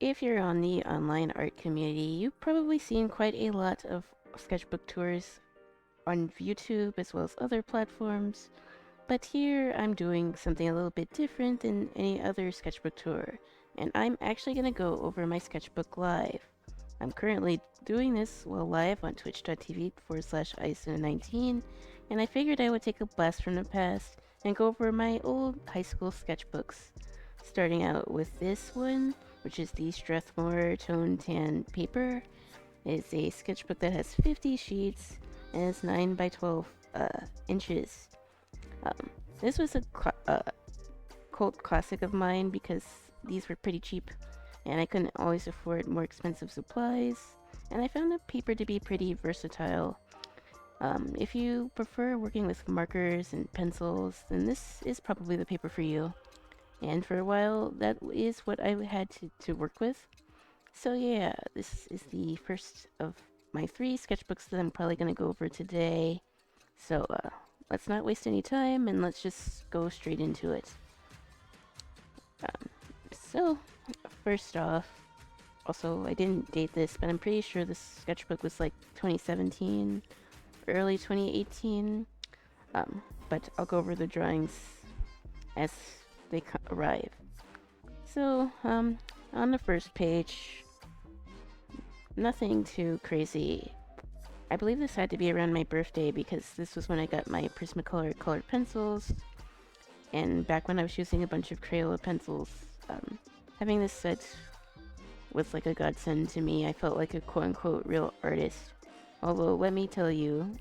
If you're on the online art community, you've probably seen quite a lot of sketchbook tours on YouTube as well as other platforms. But here I'm doing something a little bit different than any other sketchbook tour, and I'm actually going to go over my sketchbook live. I'm currently doing this while live on twitch.tv/ISO19, and I figured I would take a blast from the past and go over my old high school sketchbooks. Starting out with this one, which is the Strathmore Tone Tan paper. It's a sketchbook that has 50 sheets and is 9 by 12 inches. Um, this was a cult classic of mine because these were pretty cheap and I couldn't always afford more expensive supplies, and I found the paper to be pretty versatile. If you prefer working with markers and pencils, then this is probably the paper for you. And for a while, that is what I had to work with. So yeah, this is the first of my 3 sketchbooks that I'm probably going to go over today. So let's not waste any time and let's just go straight into it. So, first off, also I didn't date this, but I'm pretty sure this sketchbook was like 2017, early 2018. But I'll go over the drawings as they arrive. So, on the first page, nothing too crazy. I believe this had to be around my birthday because this was when I got my Prismacolor colored pencils, and back when I was using a bunch of Crayola pencils. Having this set was like a godsend to me. I felt like a quote-unquote real artist. Although, let me tell you,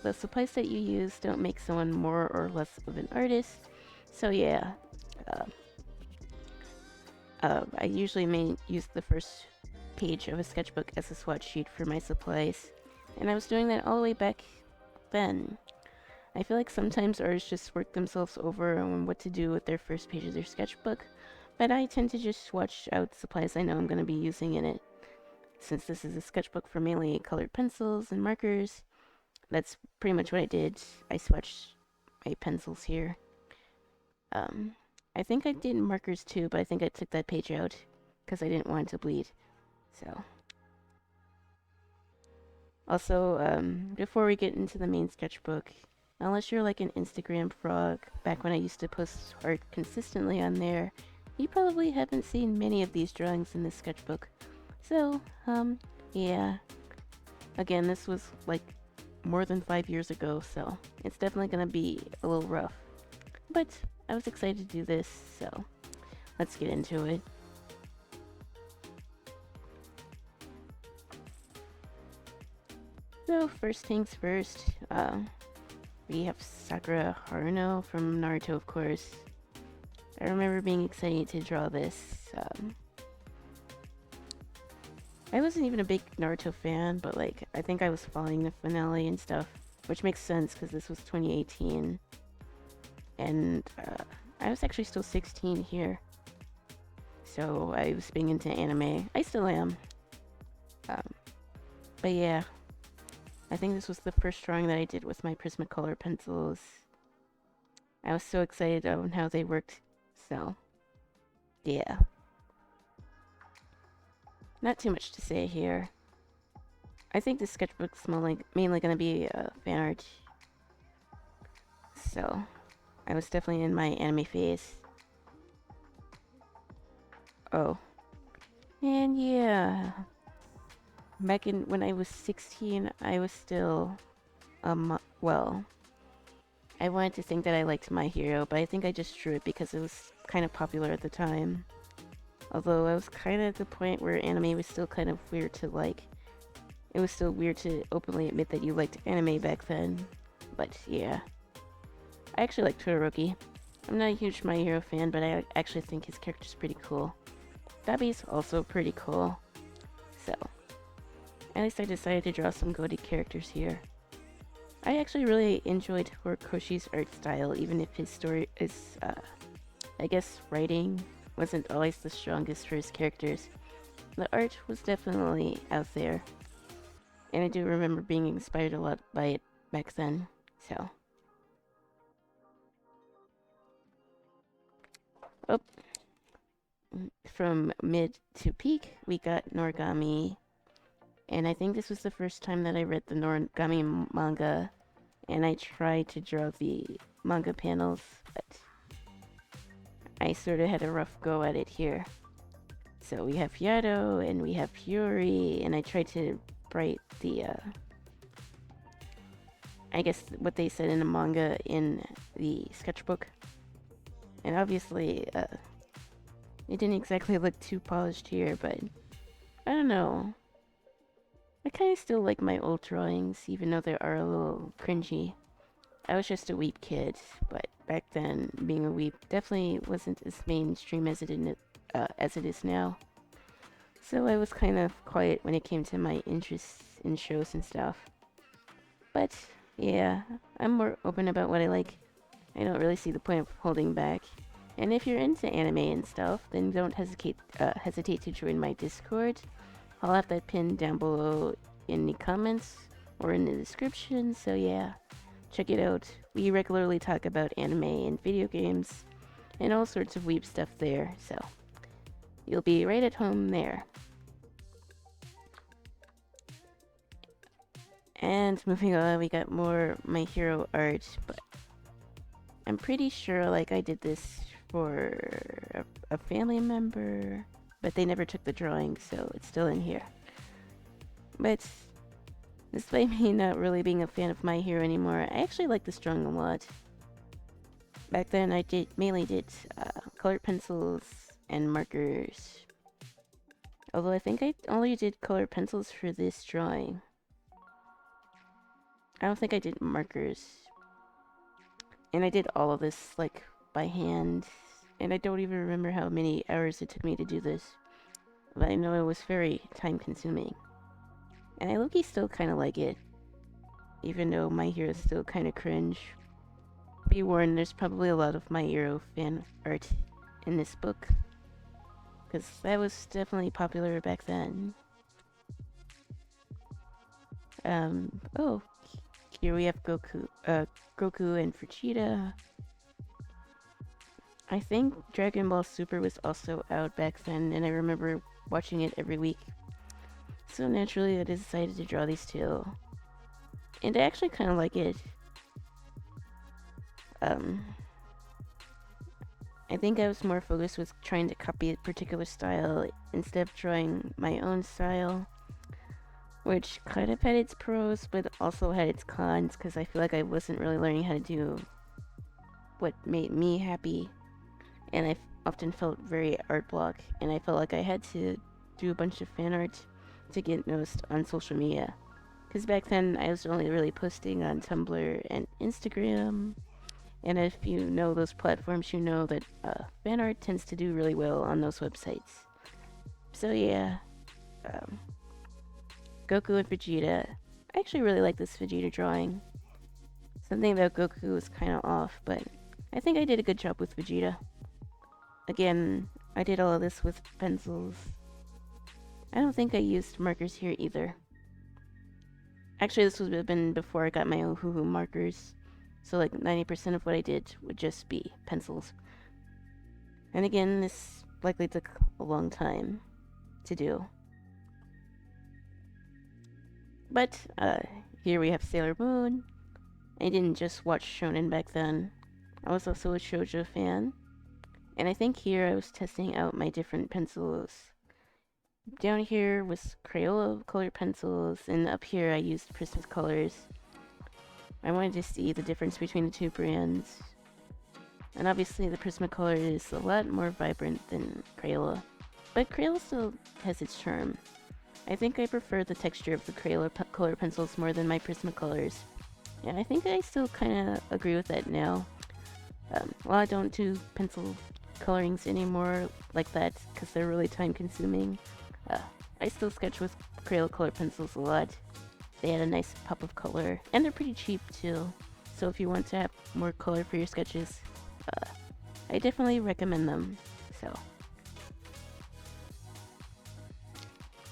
the supplies that you use don't make someone more or less of an artist. So yeah, I usually use the first page of a sketchbook as a swatch sheet for my supplies. And I was doing that all the way back then. I feel like sometimes artists just work themselves over on what to do with their first page of their sketchbook, but I tend to just swatch out supplies I know I'm going to be using in it. Since this is a sketchbook for mainly colored pencils and markers, that's pretty much what I did. I swatched my pencils here. I think I did markers too, but I think I took that page out because I didn't want it to bleed. So, also, before we get into the main sketchbook, unless you're like an Instagram frog, back when I used to post art consistently on there, you probably haven't seen many of these drawings in this sketchbook. So, yeah. Again, this was like more than 5 years ago, so it's definitely gonna be a little rough. But I was excited to do this, so let's get into it. So, first things first, we have Sakura Haruno from Naruto, of course. I remember being excited to draw this. I wasn't even a big Naruto fan, but like, I think I was following the finale and stuff, which makes sense because this was 2018. And I was actually still 16 here. So I was being into anime. I still am. But yeah, I think this was the first drawing that I did with my Prismacolor pencils. I was so excited on how they worked, so yeah. Not too much to say here. I think this sketchbook's mainly gonna be fan art. So, I was definitely in my anime phase. Oh. And yeah. Back when I was 16, I was still, well, I wanted to think that I liked My Hero, but I think I just drew it because it was kind of popular at the time. Although I was kind of at the point where anime was still kind of weird to like. It was still weird to openly admit that you liked anime back then. But yeah. I actually like Todoroki. I'm not a huge My Hero fan, but I actually think his character's pretty cool. Dabi's also pretty cool. So, at least I decided to draw some goated characters here. I actually really enjoyed Horikoshi's art style, even if his story is, I guess writing wasn't always the strongest for his characters. The art was definitely out there, and I do remember being inspired a lot by it back then, so. Oh. from mid to peak, we got Noragami. And I think this was the first time that I read the Noragami manga. And I tried to draw the manga panels, but I sort of had a rough go at it here. So we have Yato and we have Fury, and I tried to write the, I guess what they said in the manga in the sketchbook. And obviously, it didn't exactly look too polished here, but I don't know. I kind of still like my old drawings, even though they are a little cringy. I was just a weep kid, but back then, being a weep definitely wasn't as mainstream as it is now. So I was kind of quiet when it came to my interests in shows and stuff. But yeah, I'm more open about what I like. I don't really see the point of holding back. And if you're into anime and stuff, then don't hesitate to join my Discord. I'll have that pinned down below in the comments or in the description, so yeah. Check it out. We regularly talk about anime and video games and all sorts of weeb stuff there, so you'll be right at home there. And moving on, we got more My Hero art, but I'm pretty sure like I did this for a family member, but they never took the drawing, so it's still in here. But despite me not really being a fan of My Hero anymore, I actually like this drawing a lot. Back then I mainly did colored pencils and markers. Although I think I only did colored pencils for this drawing. I don't think I did markers. And I did all of this like by hand. And I don't even remember how many hours it took me to do this. But I know it was very time consuming. And I low-key still kind of like it. Even though My Hero is still kind of cringe. Be warned, there's probably a lot of My Hero fan art in this book. Because that was definitely popular back then. Oh. Here we have Goku and Vegeta. I think Dragon Ball Super was also out back then, and I remember watching it every week. So naturally, I decided to draw these two. And I actually kind of like it. I think I was more focused with trying to copy a particular style instead of drawing my own style. Which kind of had its pros, but also had its cons, because I feel like I wasn't really learning how to do what made me happy. And I often felt very art block, and I felt like I had to do a bunch of fan art to get noticed on social media. Because back then, I was only really posting on Tumblr and Instagram. And if you know those platforms, you know that fan art tends to do really well on those websites. So yeah, Goku and Vegeta. I actually really like this Vegeta drawing. Something about Goku was kind of off, but I think I did a good job with Vegeta. Again, I did all of this with pencils. I don't think I used markers here either. Actually, this would have been before I got my Ohuhu markers. So like 90% of what I did would just be pencils. And again, this likely took a long time to do. But here we have Sailor Moon. I didn't just watch shonen back then. I was also a shoujo fan. And I think here I was testing out my different pencils. Down here was Crayola colored pencils, and up here I used Prismacolors. I wanted to see the difference between the two brands. And obviously the Prismacolor is a lot more vibrant than Crayola. But Crayola still has its charm. I think I prefer the texture of the Crayola color pencils more than my Prismacolors. And I think I still kind of agree with that now. Well, I don't do pencil colorings anymore like that because they're really time consuming. I still sketch with Crayola color pencils a lot. They add a nice pop of color, and they're pretty cheap too. So if you want to have more color for your sketches, I definitely recommend them. So.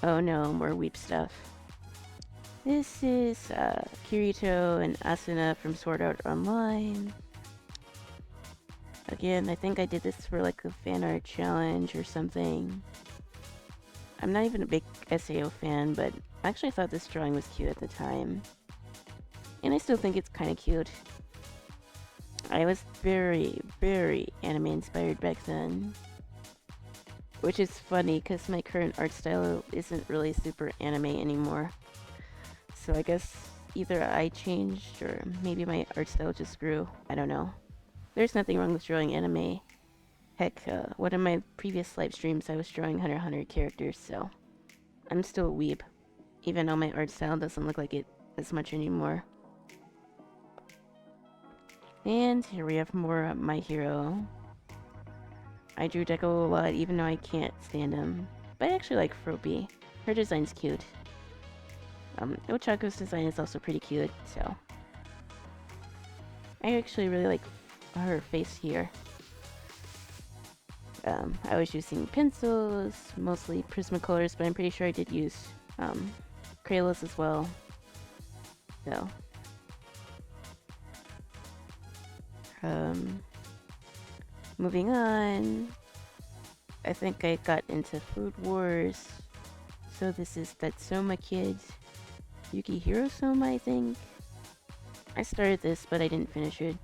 Oh no, more weep stuff. This is Kirito and Asuna from Sword Art Online. Again, I think I did this for like a fan art challenge or something. I'm not even a big SAO fan, but I actually thought this drawing was cute at the time. And I still think it's kind of cute. I was very, very anime inspired back then. Which is funny, because my current art style isn't really super anime anymore. So I guess either I changed, or maybe my art style just grew. I don't know. There's nothing wrong with drawing anime. Heck, one of my previous live streams I was drawing Hunter x Hunter characters, so... I'm still a weeb. Even though my art style doesn't look like it as much anymore. And here we have more My Hero. I drew Deco a lot, even though I can't stand him. But I actually like Froppy. Her design's cute. Ochako's design is also pretty cute, so... I actually really like her face here. I was using pencils, mostly Prismacolors, but I'm pretty sure I did use Crayolas as well. So... moving on. I think I got into Food Wars. So this is that Soma kid. Yukihiro Soma, I think. I started this, but I didn't finish it.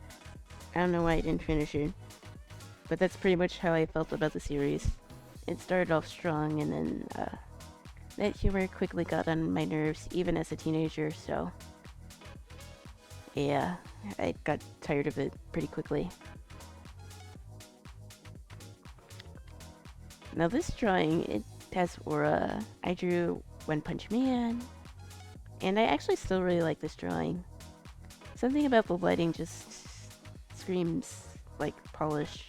I don't know why I didn't finish it. But that's pretty much how I felt about the series. It started off strong, and then that humor quickly got on my nerves, even as a teenager, so... yeah, I got tired of it pretty quickly. Now this drawing, it has aura. I drew One Punch Man, and I actually still really like this drawing. Something about the lighting just screams like polish.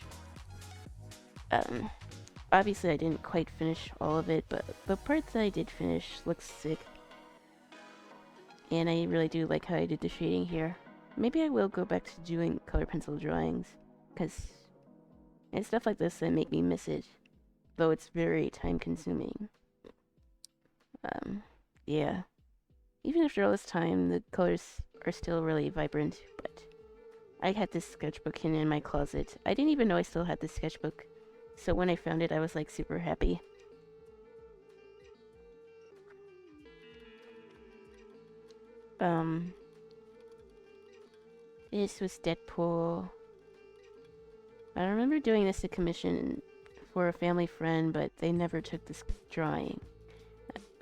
Obviously I didn't quite finish all of it, but the part that I did finish looks sick. And I really do like how I did the shading here. Maybe I will go back to doing color pencil drawings, because it's stuff like this that make me miss it. Though it's very time consuming. Yeah. Even after all this time, the colors are still really vibrant, but I had this sketchbook hidden in my closet. I didn't even know I still had this sketchbook. So when I found it, I was like super happy. This was Deadpool. I remember doing this to commission for a family friend, but they never took this drawing.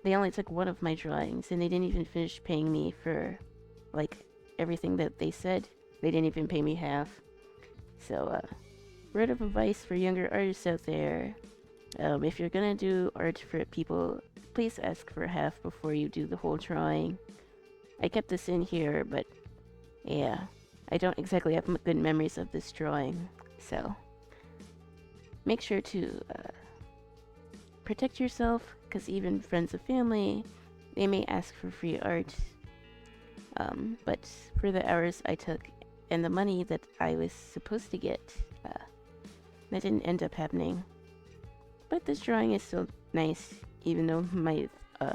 They only took one of my drawings, and they didn't even finish paying me for, like, everything that they said. They didn't even pay me half. So, word of advice for younger artists out there. If you're gonna do art for people, please ask for half before you do the whole drawing. I kept this in here, but yeah, I don't exactly have good memories of this drawing, so make sure to protect yourself, because even friends of family, they may ask for free art. But for the hours I took and the money that I was supposed to get, that didn't end up happening. But this drawing is still nice, even though my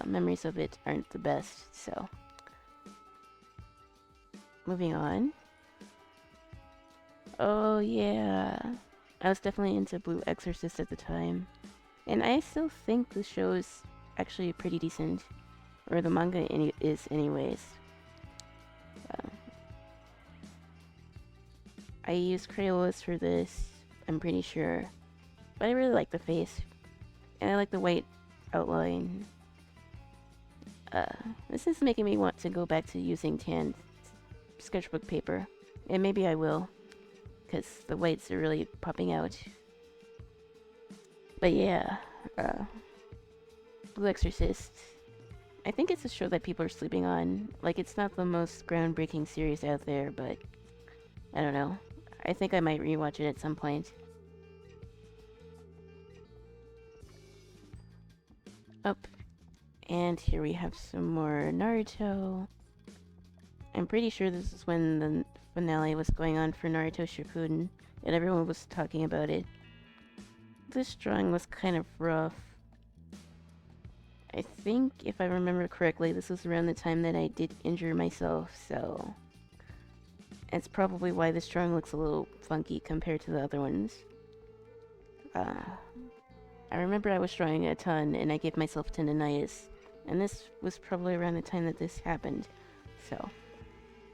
memories of it aren't the best, so... Moving on. Oh yeah, I was definitely into Blue Exorcist at the time. And I still think the show is actually pretty decent. Or the manga is anyways. I used Crayolas for this, I'm pretty sure. But I really like the face. And I like the white outline. This is making me want to go back to using tan sketchbook paper. And maybe I will, because the whites are really popping out. But yeah, Blue Exorcist. I think it's a show that people are sleeping on. Like, it's not the most groundbreaking series out there, but I don't know. I think I might rewatch it at some point. Up. And here we have some more Naruto. I'm pretty sure this is when the finale was going on for Naruto Shippuden, and everyone was talking about it. This drawing was kind of rough. I think, if I remember correctly, this was around the time that I did injure myself, so... It's probably why this drawing looks a little funky compared to the other ones. I remember I was drawing a ton and I gave myself tendinitis, and this was probably around the time that this happened. So,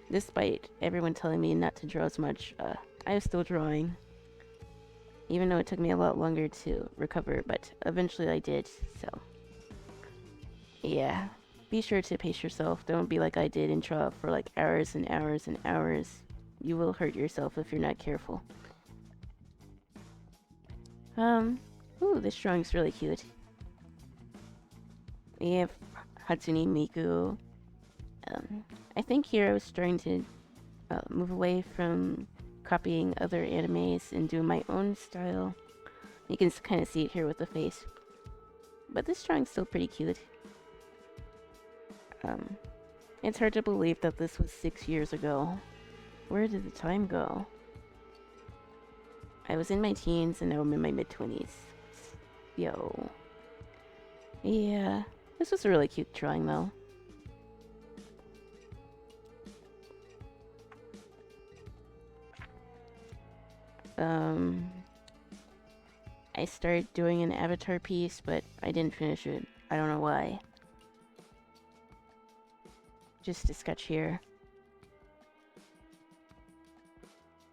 despite everyone telling me not to draw as much, I was still drawing. Even though it took me a lot longer to recover, but eventually I did, so. Yeah, be sure to pace yourself. Don't be like I did and draw for like hours and hours and hours. You will hurt yourself if you're not careful. Ooh, this drawing's really cute. We have Hatsune Miku. I think here I was trying to move away from copying other animes and do my own style. You can kind of see it here with the face. But this drawing's still pretty cute. It's hard to believe that this was 6 years ago. Where did the time go? I was in my teens and now I'm in my mid-20s. Yo. Yeah, this was a really cute drawing though. I started doing an avatar piece, but I didn't finish it. I don't know why. Just a sketch here.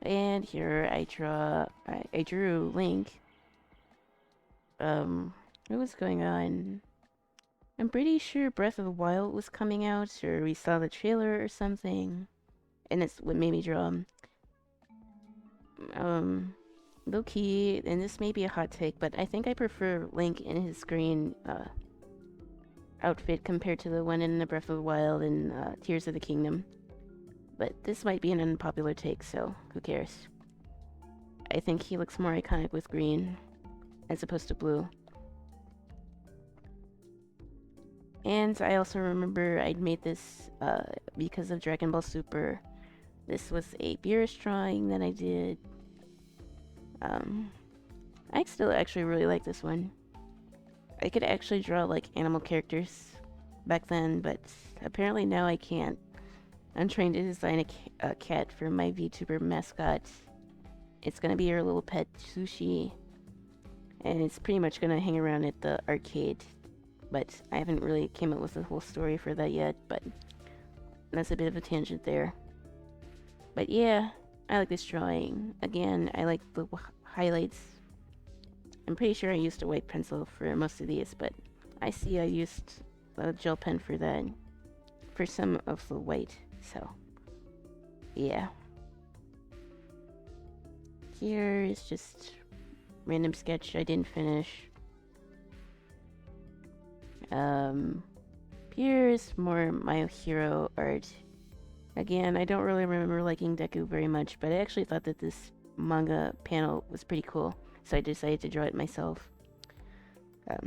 And here I drew Link. What was going on? I'm pretty sure Breath of the Wild was coming out, or we saw the trailer or something. And it's what made me draw him. Low key, and this may be a hot take, but I think I prefer Link in his green outfit compared to the one in the Breath of the Wild and Tears of the Kingdom. But this might be an unpopular take, so who cares? I think he looks more iconic with green as opposed to blue. And I also remember I'd made this because of Dragon Ball Super. This was a Beerus drawing that I did. I still actually really like this one. I could actually draw like animal characters back then, but apparently now I can't. I'm trying to design a cat for my Vtuber mascot. It's gonna be our little pet Sushi, and it's pretty much gonna hang around at the arcade. But I haven't really came up with a whole story for that yet, but that's a bit of a tangent there. But yeah, I like this drawing. Again, I like the highlights. I'm pretty sure I used a white pencil for most of these, but I see I used a gel pen for that, for some of the white, so yeah. Here is just random sketch I didn't finish. Here's more My Hero art. Again, I don't really remember liking Deku very much, but I actually thought that this manga panel was pretty cool, so I decided to draw it myself. I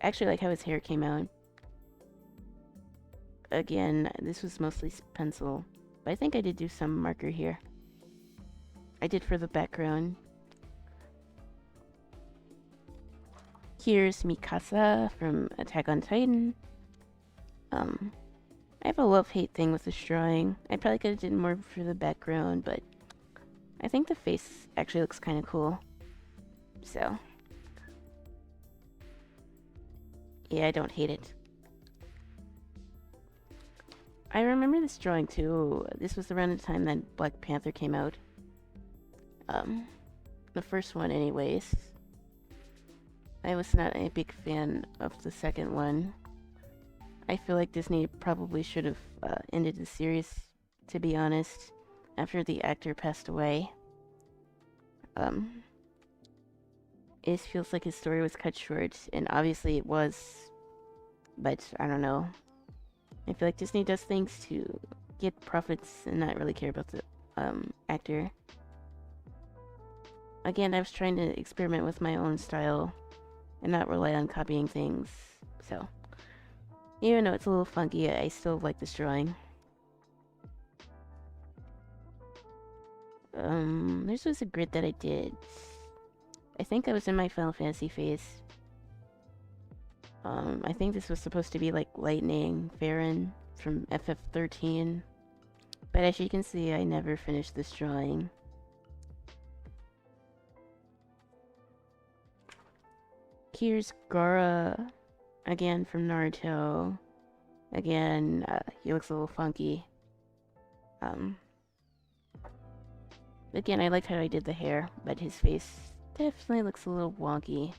actually like how his hair came out. Again, this was mostly pencil, but I think I did do some marker here. I did for the background. Here's Mikasa from Attack on Titan. I have a love-hate thing with this drawing. I probably could have did more for the background, but I think the face actually looks kind of cool. So, yeah, I don't hate it. I remember this drawing too. This was around the time that Black Panther came out. The first one anyways. I was not a big fan of the second one. I feel like Disney probably should have ended the series, to be honest, after the actor passed away. It feels like his story was cut short, and obviously it was, but I don't know. I feel like Disney does things to get profits and not really care about the actor. Again, I was trying to experiment with my own style and not rely on copying things, so even though it's a little funky, I still like this drawing. This was a grid that I did. I think I was in my Final Fantasy phase. I think this was supposed to be like Lightning Farron from FF13. But as you can see, I never finished this drawing. Here's Gaara, again from Naruto. Again, he looks a little funky. Again, I liked how I did the hair, but his face definitely looks a little wonky.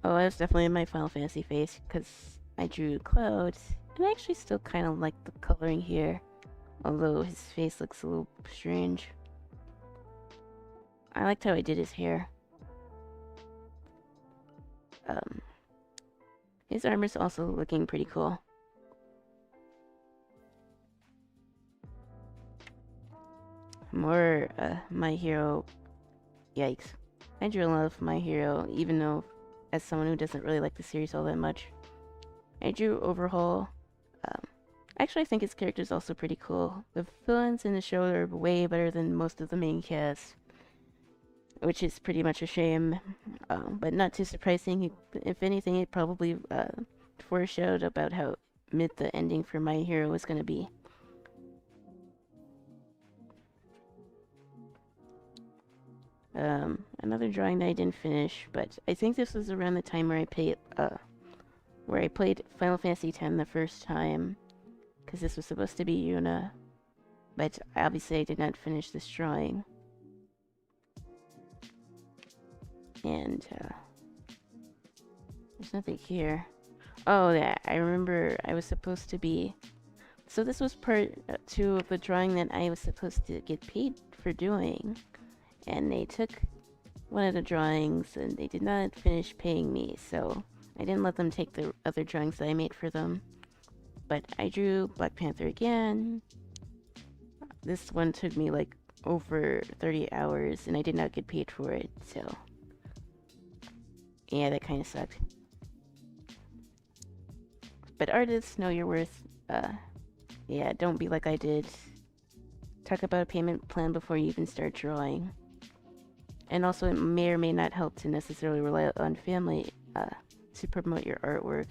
Oh, that was definitely my Final Fantasy face, because I drew Cloud, and I actually still kind of like the coloring here, although his face looks a little strange. I liked how I did his hair. His armor's also looking pretty cool. More, My Hero. Yikes. I drew a lot of My Hero, even though, as someone who doesn't really like the series all that much. I drew Overhaul. Actually, I think his character's also pretty cool. The villains in the show are way better than most of the main cast, which is pretty much a shame, but not too surprising. If anything, it probably foreshadowed about how mid the ending for My Hero was going to be. Another drawing that I didn't finish, but I think this was around the time where I played Final Fantasy X the first time, because this was supposed to be Yuna, but obviously I did not finish this drawing. And, there's nothing here. Oh, yeah, I remember I was supposed to be... So this was part 2 of the drawing that I was supposed to get paid for doing. And they took one of the drawings and they did not finish paying me, so I didn't let them take the other drawings that I made for them. But I drew Black Panther again. This one took me like over 30 hours and I did not get paid for it, so... Yeah, that kind of sucked. But artists, know your worth. Yeah, don't be like I did. Talk about a payment plan before you even start drawing. And also, it may or may not help to necessarily rely on family to promote your artwork.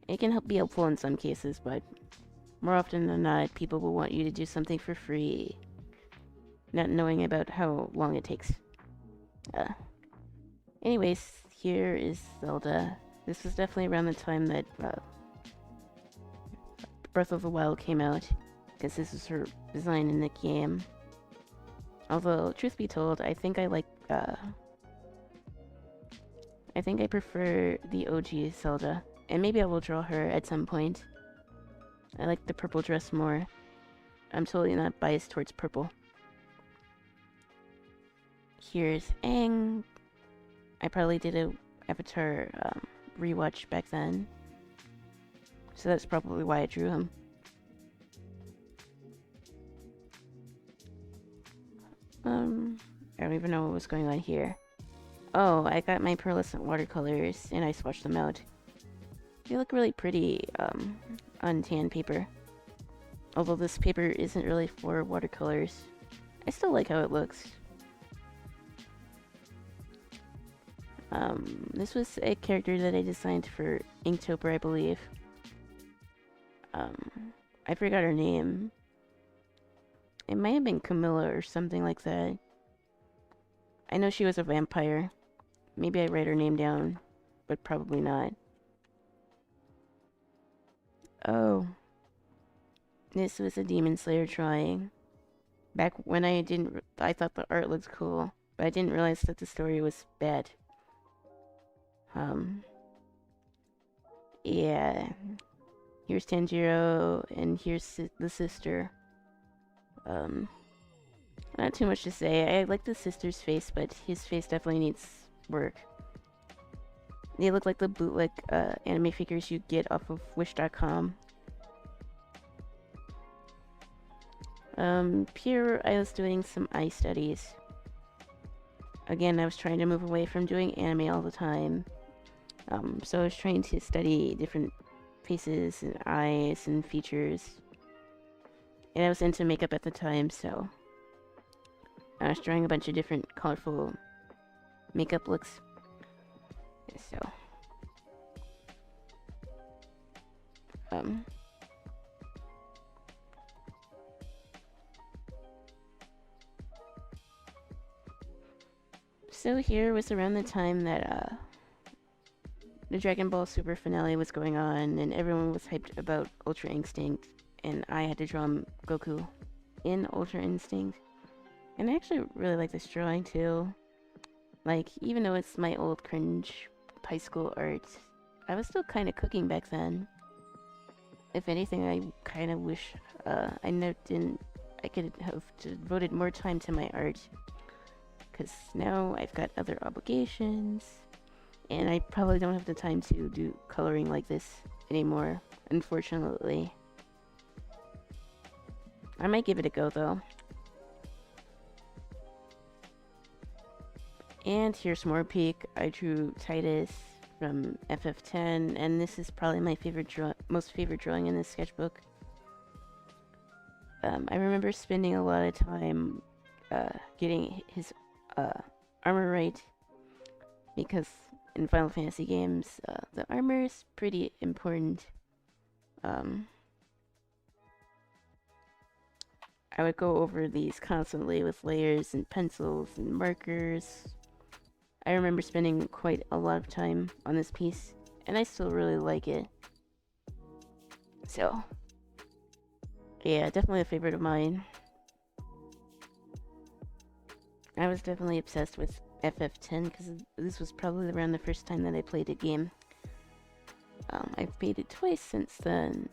It can be helpful in some cases, but more often than not, people will want you to do something for free, not knowing about how long it takes. Anyways, here is Zelda. This was definitely around the time that Breath of the Wild came out, because this is her design in the game. Although, truth be told, I think I prefer the OG Zelda, and maybe I will draw her at some point. I like the purple dress more. I'm totally not biased towards purple. Here's Aang. I probably did a Avatar rewatch back then, so that's probably why I drew him. I don't even know what was going on here. Oh, I got my pearlescent watercolors and I swatched them out. They look really pretty on tan paper. Although this paper isn't really for watercolors. I still like how it looks. This was a character that I designed for ENVtuber, I believe. I forgot her name. It might have been Camilla or something like that. I know she was a vampire. Maybe I write her name down, but probably not. Oh. This was a Demon Slayer drawing. Back when I thought the art looked cool, but I didn't realize that the story was bad. Yeah. Here's Tanjiro, and here's the sister. Not too much to say. I like the sister's face, but his face definitely needs work. They look like the bootleg anime figures you get off of Wish.com. Here I was doing some eye studies. Again, I was trying to move away from doing anime all the time. So I was trying to study different faces and eyes and features. And I was into makeup at the time, so I was drawing a bunch of different colorful makeup looks. So, So here was around the time that the Dragon Ball Super finale was going on, and everyone was hyped about Ultra Instinct, and I had to draw Goku in Ultra Instinct. And I actually really like this drawing too. Like, even though it's my old cringe high school art, I was still kind of cooking back then. If anything, I kind of wish I could have devoted more time to my art. Because now I've got other obligations, and I probably don't have the time to do coloring like this anymore, unfortunately. I might give it a go though. And here's more peek. I drew Titus from FF10, and this is probably my most favorite drawing in this sketchbook. I remember spending a lot of time getting his armor right, because in Final Fantasy games, the armor is pretty important. I would go over these constantly with layers and pencils and markers. I remember spending quite a lot of time on this piece, and I still really like it. So, yeah, definitely a favorite of mine. I was definitely obsessed with FF10 because this was probably around the first time that I played a game. I've played it twice since then,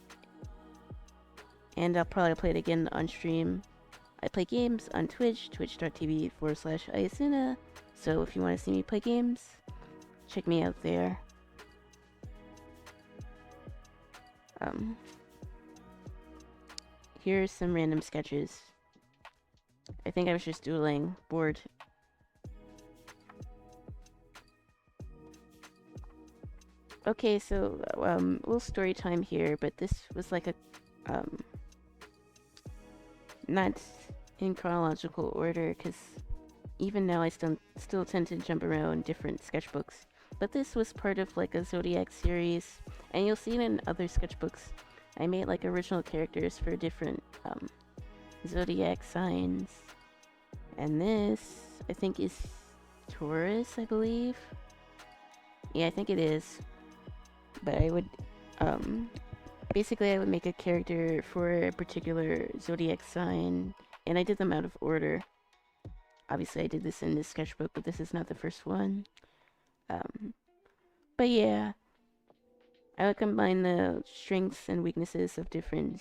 and I'll probably play it again on stream. I play games on Twitch, twitch.tv/Ayasuna, so if you want to see me play games, check me out there. Here's some random sketches. I think I was just doodling, bored. Okay, so, a little story time here, but this was like a, not in chronological order, because even now I still tend to jump around different sketchbooks. But this was part of like a Zodiac series, and you'll see it in other sketchbooks. I made like original characters for different Zodiac signs. And this, I think, is Taurus, I believe. Yeah, I think it is. But I would, basically I would make a character for a particular Zodiac sign, and I did them out of order. Obviously I did this in this sketchbook, but this is not the first one. But yeah, I would combine the strengths and weaknesses of different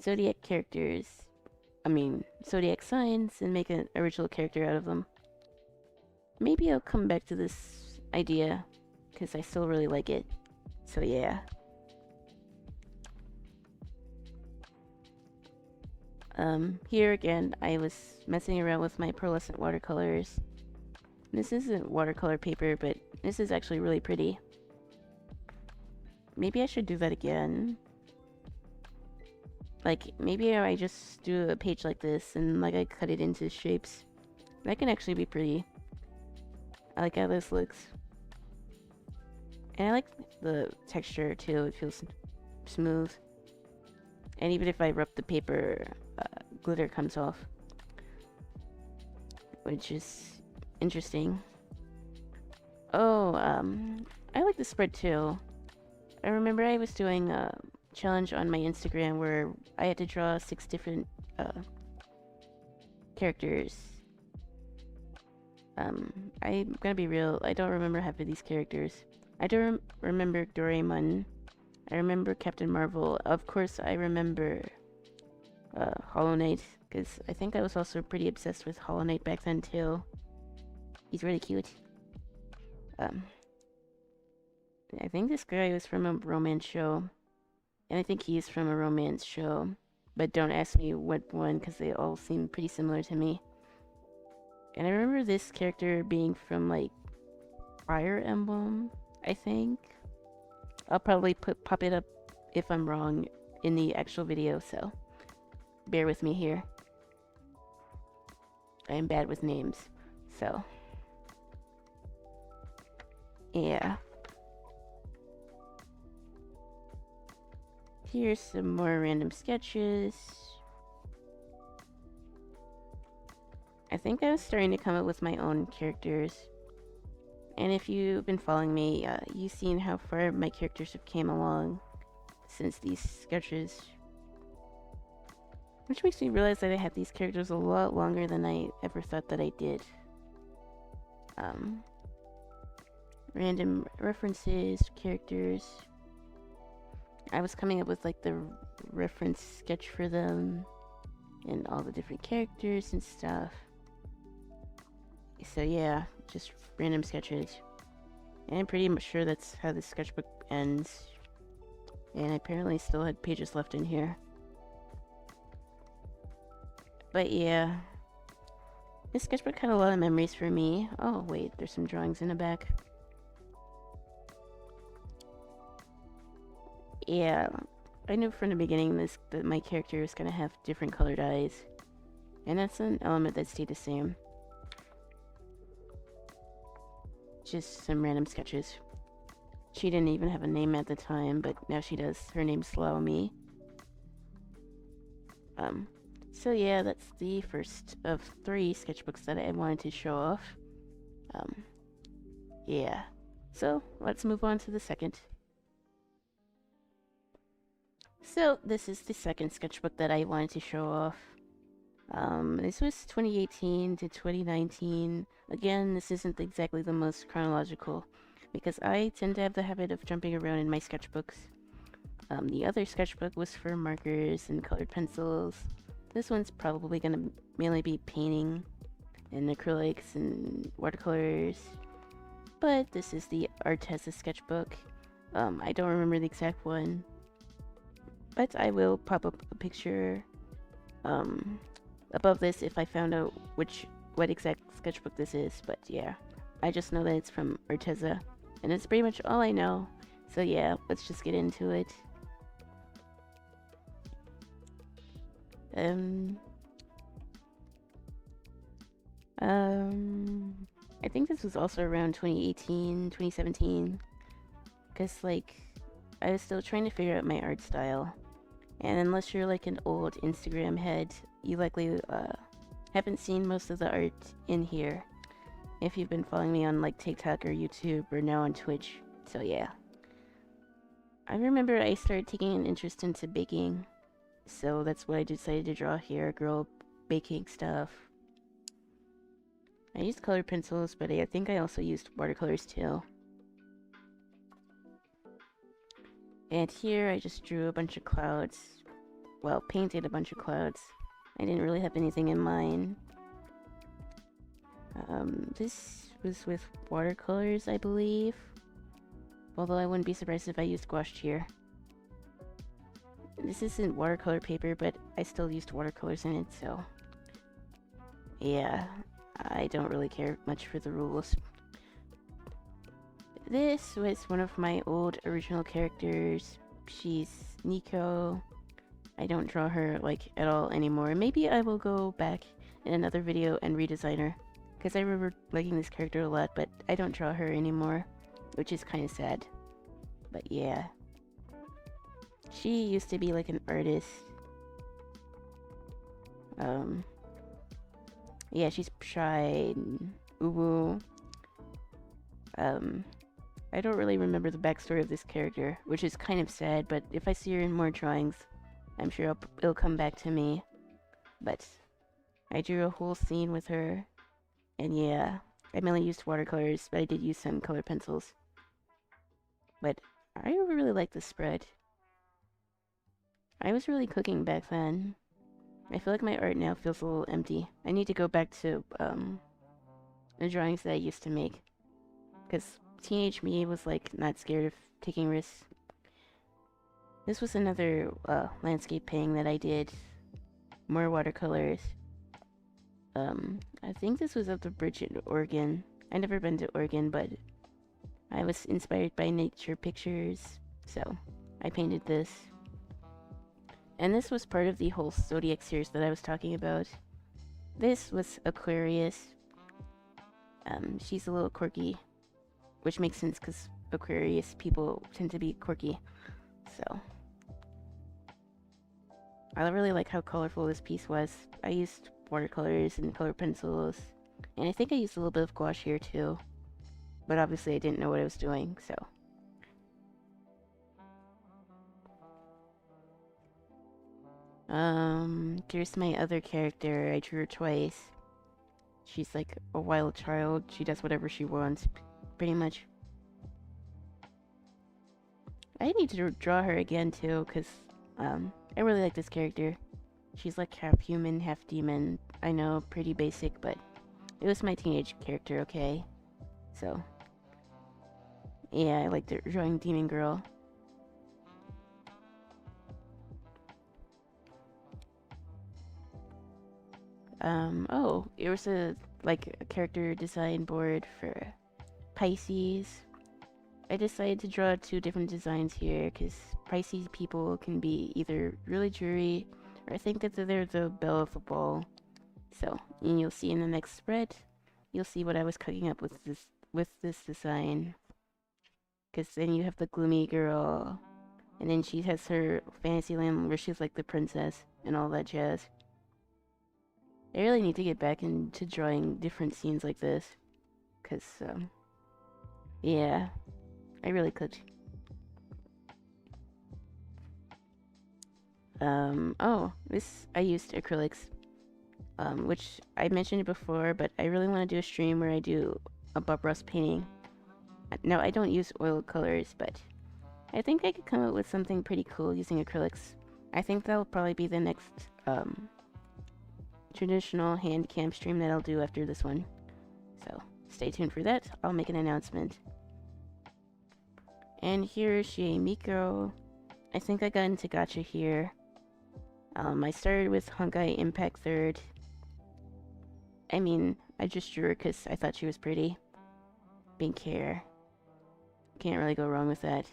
Zodiac characters, Zodiac signs, and make an original character out of them. Maybe I'll come back to this idea, because I still really like it. So yeah. Here again, I was messing around with my pearlescent watercolors. This isn't watercolor paper, but this is actually really pretty. Maybe I should do that again. Like, maybe I just do a page like this and like I cut it into shapes. That can actually be pretty. I like how this looks. And I like the texture too, it feels smooth. And even if I rub the paper, glitter comes off. Which is interesting. Oh, I like the spread too. I remember I was doing a challenge on my Instagram where I had to draw 6 different characters. I'm gonna be real, I don't remember half of these characters. I don't remember Doraemon. I remember Captain Marvel. Of course, I remember Hollow Knight, because I think I was also pretty obsessed with Hollow Knight back then too. He's really cute. I think this guy was from a romance show, and I think he's from a romance show, but don't ask me what one, because they all seem pretty similar to me. And I remember this character being from like Fire Emblem, I think. I'll probably pop it up if I'm wrong in the actual video, so bear with me here. I'm bad with names, so yeah. Here's some more random sketches. I think I was starting to come up with my own characters. And if you've been following me, you've seen how far my characters have came along since these sketches. Which makes me realize that I had these characters a lot longer than I ever thought that I did. Random references, characters. I was coming up with like the reference sketch for them and all the different characters and stuff. So yeah, just random sketches. And I'm pretty much sure that's how this sketchbook ends. And I apparently still had pages left in here. But yeah, this sketchbook had a lot of memories for me. Oh wait, there's some drawings in the back. Yeah, I knew from the beginning that my character was gonna have different colored eyes. And that's an element that stayed the same. Just some random sketches. She didn't even have a name at the time, but now she does. Her name's Slaomi. So yeah, that's the first of 3 sketchbooks that I wanted to show off. Yeah. So, let's move on to the second. So, this is the second sketchbook that I wanted to show off. This was 2018 to 2019. Again, this isn't exactly the most chronological, because I tend to have the habit of jumping around in my sketchbooks. The other sketchbook was for markers and colored pencils. This one's probably gonna mainly be painting and acrylics and watercolors. But this is the Arteza sketchbook. I don't remember the exact one, but I will pop up a picture above this if I found out what exact sketchbook this is. But yeah, I just know that it's from Arteza, and it's pretty much all I know. So yeah, let's just get into it. I think this was also around 2018, 2017, because like I was still trying to figure out my art style. And unless you're like an old Instagram head, you likely haven't seen most of the art in here if you've been following me on like TikTok or YouTube or now on Twitch. So yeah. I remember I started taking an interest into baking, so that's what I decided to draw here, a girl baking stuff. I used colored pencils, but I think I also used watercolors too. And here I just drew a bunch of clouds. Well, painted a bunch of clouds. I didn't really have anything in mind. This was with watercolors, I believe. Although I wouldn't be surprised if I used gouache here. This isn't watercolor paper, but I still used watercolors in it, so... yeah, I don't really care much for the rules. This was one of my old original characters. She's Nico. I don't draw her, like, at all anymore. Maybe I will go back in another video and redesign her, because I remember liking this character a lot, but I don't draw her anymore, which is kind of sad. But yeah. She used to be like an artist. Yeah, she's shy and uwu. I don't really remember the backstory of this character, which is kind of sad, but if I see her in more drawings, I'm sure it'll come back to me. But I drew a whole scene with her, and yeah, I mainly used watercolors, but I did use some colored pencils. But I really like this spread. I was really cooking back then. I feel like my art now feels a little empty. I need to go back to the drawings that I used to make, because teenage me was like not scared of taking risks. This was another landscape painting that I did. More watercolors. I think this was at the bridge in Oregon. I've never been to Oregon, but I was inspired by nature pictures, so I painted this. And this was part of the whole Zodiac series that I was talking about. This was Aquarius. She's a little quirky, which makes sense because Aquarius people tend to be quirky. So I really like how colorful this piece was. I used watercolors and color pencils. And I think I used a little bit of gouache here too. But obviously I didn't know what I was doing, so. Here's my other character. I drew her twice. She's like a wild child. She does whatever she wants, pretty much. I need to draw her again too, because I really like this character. She's like half human, half demon. I know, pretty basic, but it was my teenage character, okay? So, yeah, I liked drawing Demon Girl. Oh, it was a character design board for Pisces. I decided to draw 2 different designs here because Pisces people can be either really dreary or think that they're the belle of the ball. So, and you'll see in the next spread, you'll see what I was cooking up with this design. Because then you have the gloomy girl, and then she has her fantasy land where she's like the princess and all that jazz. I really need to get back into drawing different scenes like this. Because, yeah, I really could. Oh, I used acrylics, which I mentioned before, but I really want to do a stream where I do a Bob Ross painting. No, I don't use oil colors, but I think I could come up with something pretty cool using acrylics. I think that'll probably be the next, traditional hand cam stream that I'll do after this one. So, stay tuned for that. I'll make an announcement. And here's Miko. I think I got into gacha here. I started with Honkai Impact 3rd. I mean, I just drew her because I thought she was pretty. Pink hair. Can't really go wrong with that.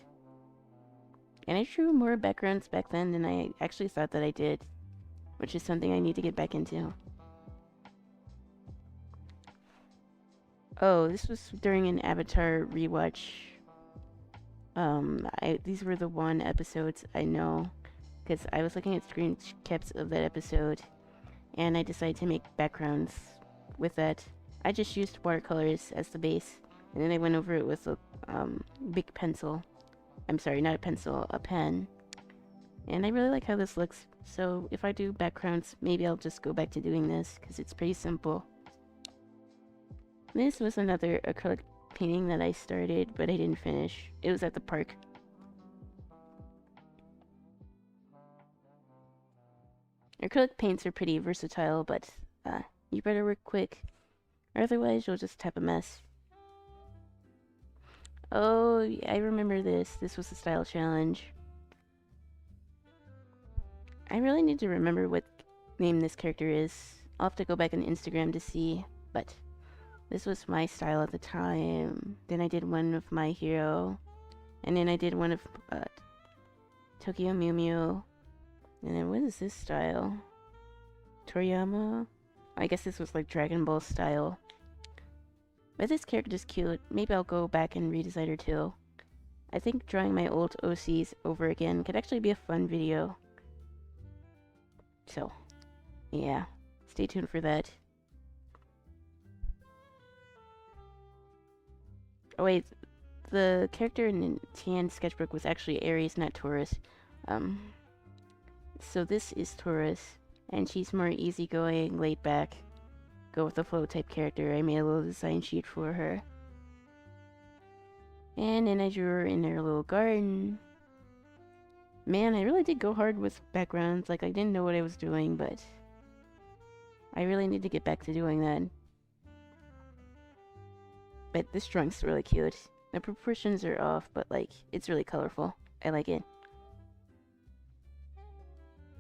And I drew more backgrounds back then than I actually thought that I did, which is something I need to get back into. Oh, this was during an Avatar rewatch. These were the 1 episodes I know, because I was looking at screen caps of that episode, and I decided to make backgrounds with that. I just used watercolors as the base, and then I went over it with a big pencil. I'm sorry, not a pencil, a pen. And I really like how this looks, so if I do backgrounds, maybe I'll just go back to doing this, because it's pretty simple. This was another acrylic painting that I started, but I didn't finish. It was at the park. Acrylic paints are pretty versatile, but you better work quick, or otherwise you'll just have a mess. Oh, I remember this. This was a style challenge. I really need to remember what name this character is. I'll have to go back on Instagram to see, but this was my style at the time. Then I did one of My Hero, and then I did one of Tokyo Mew Mew. And then what is this style? Toriyama? I guess this was like Dragon Ball style. But this character's cute. Maybe I'll go back and redesign her too. I think drawing my old OCs over again could actually be a fun video. So, yeah. Stay tuned for that. Oh wait, the character in Tian Sketchbook was actually Aries, not Taurus. So this is Taurus, and she's more easygoing, laid back, go with the flow type character. I made a little design sheet for her. And then I drew her in her little garden. Man, I really did go hard with backgrounds. Like, I didn't know what I was doing, but I really need to get back to doing that. But this drawing's really cute. The proportions are off, but like, it's really colorful. I like it.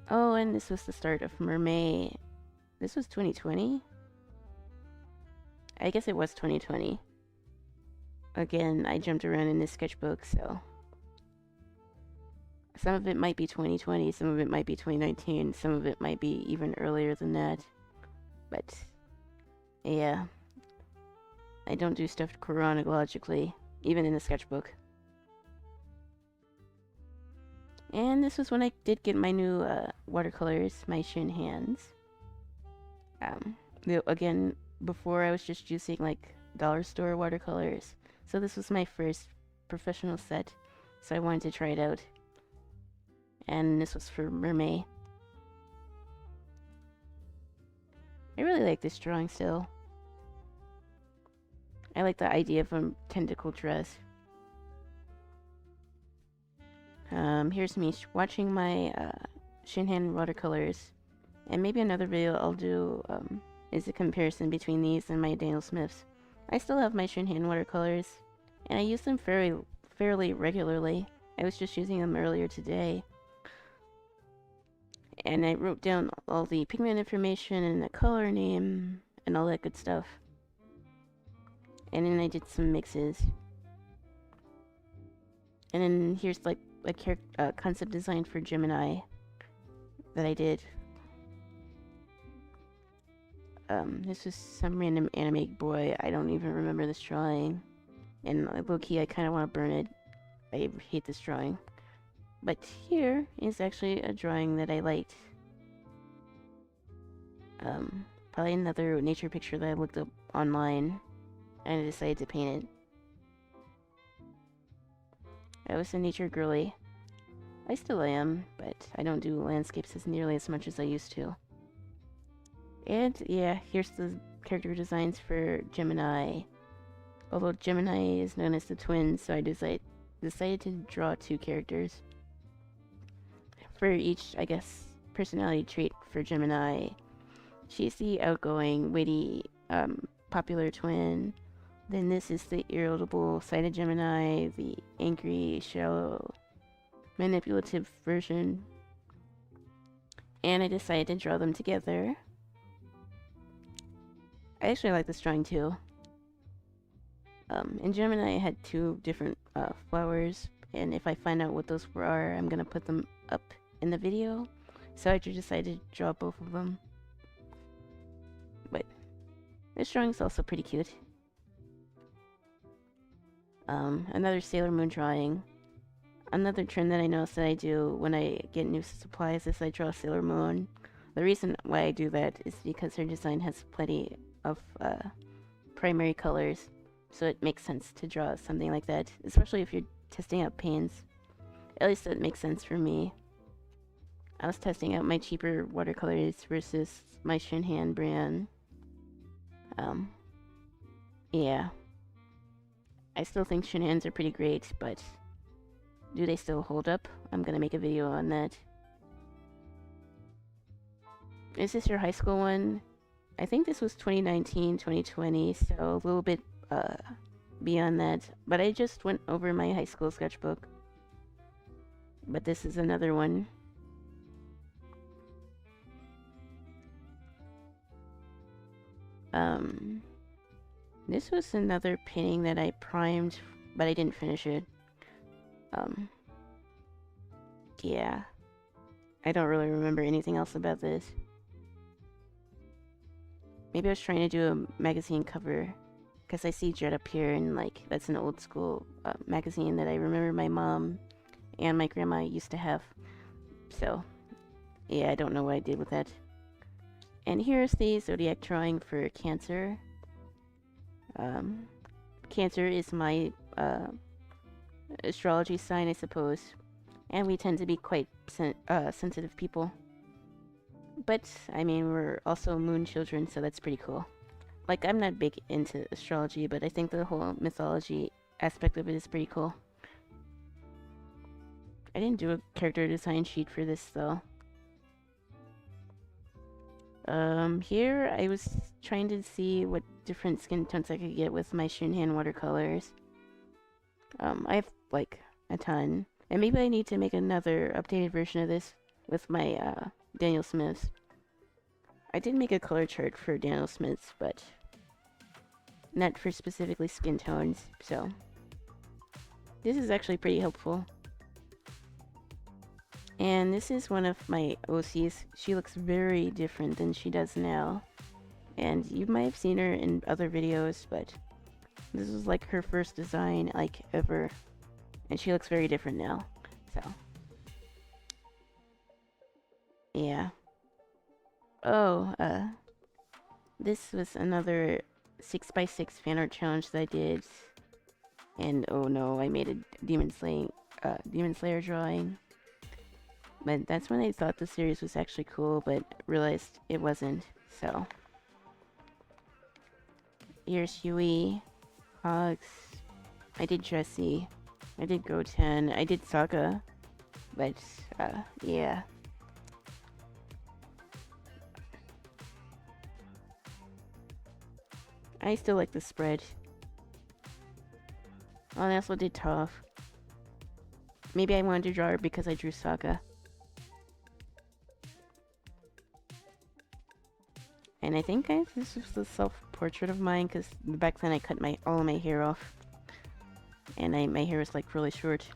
Oh, and this was the start of Mermaid. This was 2020? I guess it was 2020. Again, I jumped around in this sketchbook, so some of it might be 2020, some of it might be 2019, some of it might be even earlier than that. But, yeah. I don't do stuff chronologically, even in the sketchbook. And this was when I did get my new watercolors, my Shin hands. Um, Again, before I was just using like dollar store watercolors. So this was my first professional set. So I wanted to try it out. And this was for Mermaid. I really like this drawing still. I like the idea of a tentacle dress. Here's me watching my Shinhan watercolors. And maybe another video I'll do is a comparison between these and my Daniel Smiths. I still have my Shinhan watercolors, and I use them fairly regularly. I was just using them earlier today. And I wrote down all the pigment information and the color name and all that good stuff. And then I did some mixes. And then here's like a concept design for Gemini that I did. This was some random anime boy. I don't even remember this drawing. And low-key, I kind of want to burn it. I hate this drawing. But here is actually a drawing that I liked. Probably another nature picture that I looked up online. And I decided to paint it. I was a nature girly. I still am, but I don't do landscapes as nearly as much as I used to. And yeah, here's the character designs for Gemini. Although Gemini is known as the twins, so I decided to draw 2 characters. For each, I guess, personality trait for Gemini. She's the outgoing, witty, popular twin. Then this is the irritable side of Gemini, the angry, shallow, manipulative version. And I decided to draw them together. I actually like this drawing too. In Gemini, I had 2 different flowers, and if I find out what those are, I'm gonna put them up in the video. So I just decided to draw both of them. But this drawing's also pretty cute. Another Sailor Moon drawing. Another trend that I notice that I do when I get new supplies is I draw Sailor Moon. The reason why I do that is because her design has plenty of primary colors, so it makes sense to draw something like that, especially if you're testing out paints. At least it makes sense for me. I was testing out my cheaper watercolors versus my Shinhan brand. Yeah. I still think Shinhans are pretty great, but do they still hold up? I'm gonna make a video on that. Is this your high school one? I think this was 2019, 2020, so a little bit beyond that. But I just went over my high school sketchbook. But this is another one. This was another painting that I primed, but I didn't finish it. Yeah. I don't really remember anything else about this. Maybe I was trying to do a magazine cover, because I see Jet up here, and like, that's an old school magazine that I remember my mom and my grandma used to have. So, yeah, I don't know what I did with that. And here's the zodiac drawing for Cancer. Cancer is my astrology sign, I suppose. And we tend to be quite sensitive people. But, I mean, we're also moon children, so that's pretty cool. Like, I'm not big into astrology, but I think the whole mythology aspect of it is pretty cool. I didn't do a character design sheet for this, though. Here I was trying to see what different skin tones I could get with my Shinhan watercolors. I have, like, a ton. And maybe I need to make another updated version of this with my, Daniel Smiths. I did make a color chart for Daniel Smiths, but not for specifically skin tones, so this is actually pretty helpful. And this is one of my OCs. She looks very different than she does now. And you might have seen her in other videos, but this was like her first design, like, ever. And she looks very different now, so. Yeah. Oh, This was another 6x6 fan art challenge that I did. And oh no, I made a Demon Slayer drawing. But that's when I thought the series was actually cool, but realized it wasn't, so. Here's Huey, Hogs. I did Jesse. I did Goten. I did Saga. But, yeah. I still like the spread. Oh, and I also did Toph. Maybe I wanted to draw her because I drew Saga. And I think this was a self-portrait of mine because back then I cut all of my hair off. And my hair was like really short.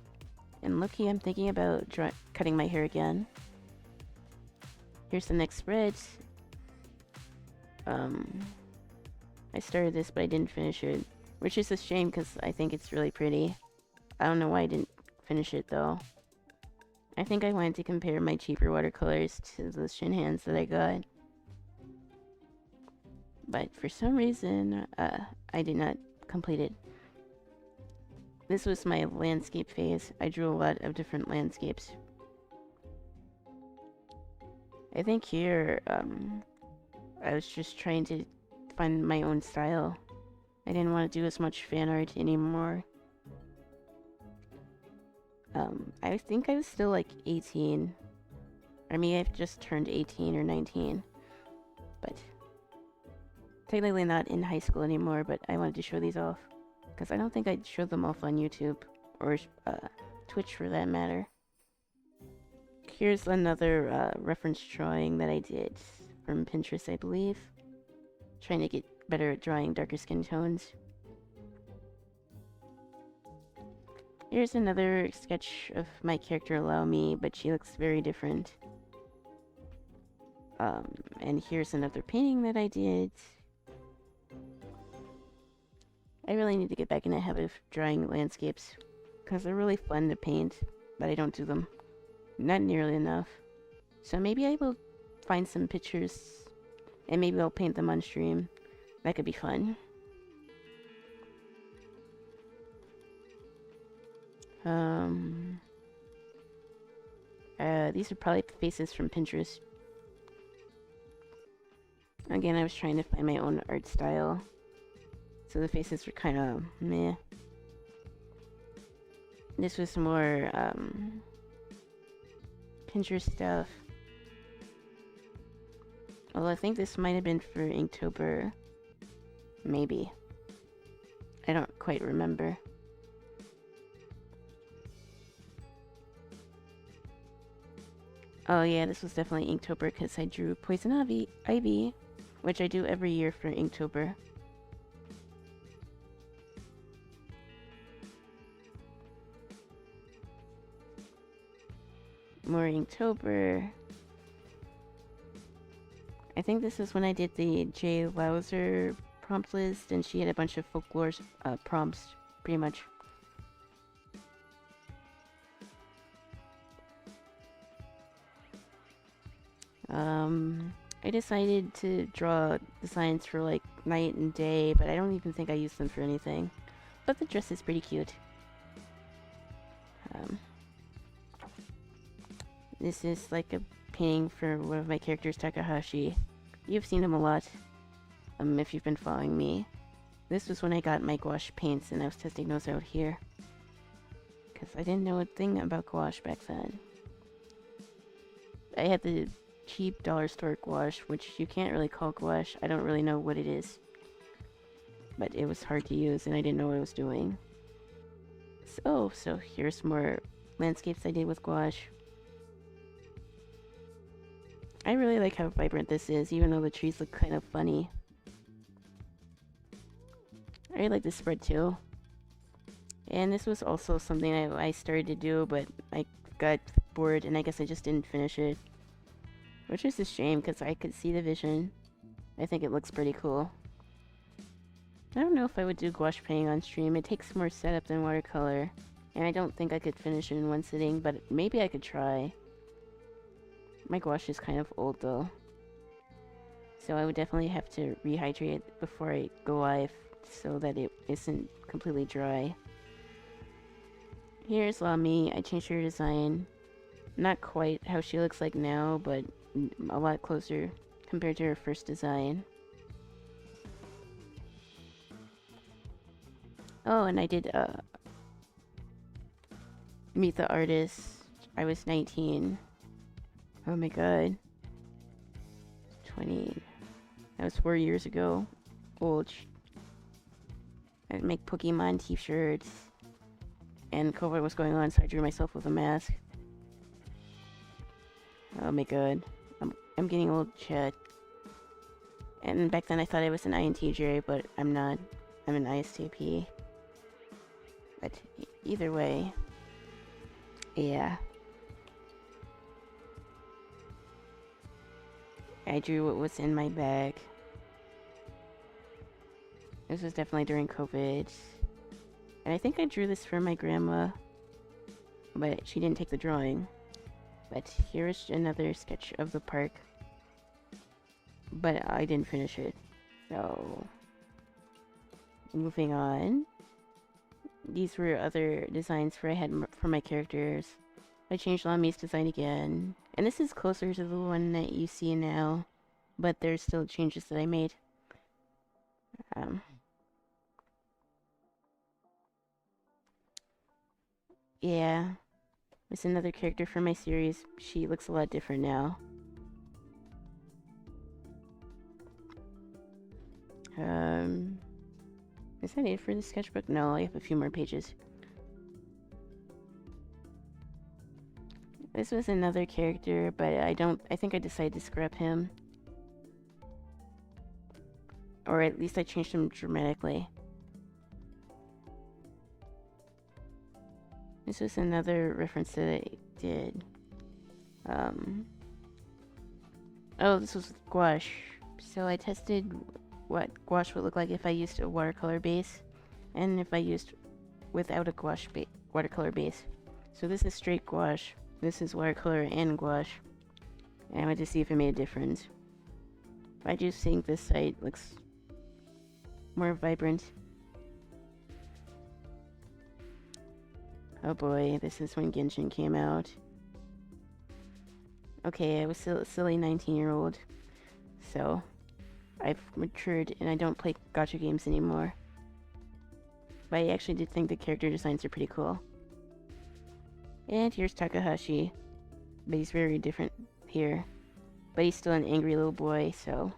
And looky, I'm thinking about cutting my hair again. Here's the next spread. I started this, but I didn't finish it. Which is a shame, because I think it's really pretty. I don't know why I didn't finish it, though. I think I wanted to compare my cheaper watercolors to the Shinhans that I got. But for some reason, I did not complete it. This was my landscape phase. I drew a lot of different landscapes. I think here, I was just trying to find my own style. I didn't want to do as much fan art anymore. I think I was still like 18. I mean, I've just turned 18 or 19. But technically not in high school anymore, but I wanted to show these off. Because I don't think I'd show them off on YouTube. Or Twitch for that matter. Here's another reference drawing that I did from Pinterest, I believe. Trying to get better at drawing darker skin tones. Here's another sketch of my character Allow Me, but she looks very different. And here's another painting that I did. I really need to get back in the habit of drawing landscapes, because they're really fun to paint, but I don't do them. Not nearly enough. So maybe I will find some pictures, and maybe I'll paint them on stream. That could be fun. These are probably faces from Pinterest. Again, I was trying to find my own art style. So the faces were kind of meh. This was more, Pinterest stuff. Although I think this might have been for Inktober. Maybe. I don't quite remember. Oh yeah, this was definitely Inktober because I drew Poison Ivy, which I do every year for Inktober. More Inktober. I think this is when I did the J. Lauser prompt list, and she had a bunch of folklore prompts, pretty much. I decided to draw designs for like night and day, but I don't even think I used them for anything. But the dress is pretty cute. This is like a painting for one of my characters, Takahashi. You've seen him a lot, if you've been following me. This was when I got my gouache paints, and I was testing those out here. Because I didn't know a thing about gouache back then. I had the cheap dollar store gouache, which you can't really call gouache. I don't really know what it is. But it was hard to use, and I didn't know what I was doing. So here's more landscapes I did with gouache. I really like how vibrant this is, even though the trees look kind of funny. I really like this spread too. And this was also something I started to do, but I got bored, and I guess I just didn't finish it. Which is a shame, because I could see the vision. I think it looks pretty cool. I don't know if I would do gouache painting on stream. It takes more setup than watercolor. And I don't think I could finish it in one sitting, but maybe I could try. My gouache is kind of old, though. So I would definitely have to rehydrate it before I go live so that it isn't completely dry. Here's Lami. I changed her design. Not quite how she looks like now, but a lot closer compared to her first design. Oh, and I did meet the artist. I was 19. Oh my god. 20. That was 4 years ago. Old. I'd make Pokemon t-shirts. And COVID was going on, so I drew myself with a mask. Oh my god. I'm getting old, chat. And back then I thought I was an ENVtuber, but I'm not. I'm an ISTP. But either way. Yeah. I drew what was in my bag. This was definitely during COVID. And I think I drew this for my grandma. But she didn't take the drawing. But here's another sketch of the park. But I didn't finish it. So, moving on. These were other designs I had for my characters. I changed Lami's design again. And this is closer to the one that you see now. But there's still changes that I made. Yeah. It's another character from my series. She looks a lot different now. Is that it for the sketchbook? No, I have a few more pages. This was another character, but I think I decided to scrap him. Or at least I changed him dramatically. This was another reference that I did. Oh, this was gouache. So I tested what gouache would look like if I used a watercolor base, and if I used without a watercolor base. So this is straight gouache. This is watercolor and gouache. And I wanted to see if it made a difference. I just think this side looks more vibrant. Oh boy, this is when Genshin came out. Okay, I was still a silly 19-year-old. So, I've matured and I don't play gacha games anymore. But I actually did think the character designs are pretty cool. And here's Takahashi. But he's very different here. But he's still an angry little boy, so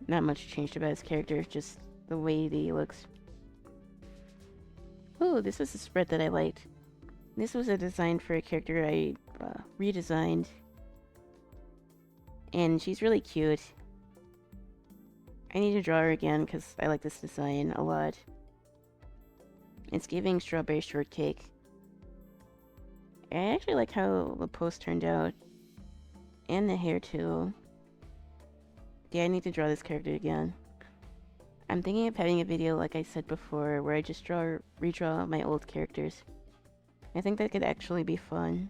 not much changed about his character, just the way that he looks. Oh, this was a spread that I liked. This was a design for a character I redesigned. And she's really cute. I need to draw her again because I like this design a lot. It's giving strawberry shortcake. I actually like how the post turned out. And the hair too. Yeah, I need to draw this character again. I'm thinking of having a video, like I said before, where I just redraw my old characters. I think that could actually be fun.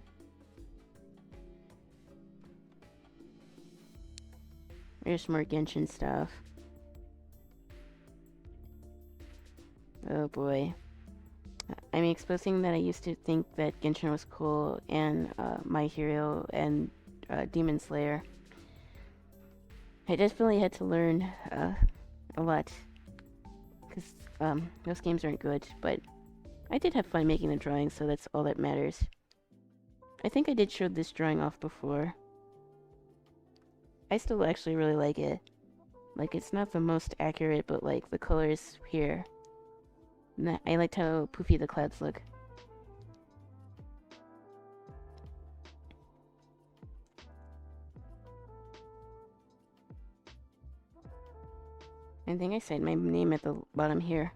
There's more Genshin stuff. Oh boy. I'm exposing that I used to think that Genshin was cool, and My Hero, and Demon Slayer. I definitely had to learn a lot. Because those games aren't good, but I did have fun making the drawing, so that's all that matters. I think I did show this drawing off before. I still actually really like it. Like, it's not the most accurate, but like, the colors here. I liked how poofy the clouds look. I think I said my name at the bottom here.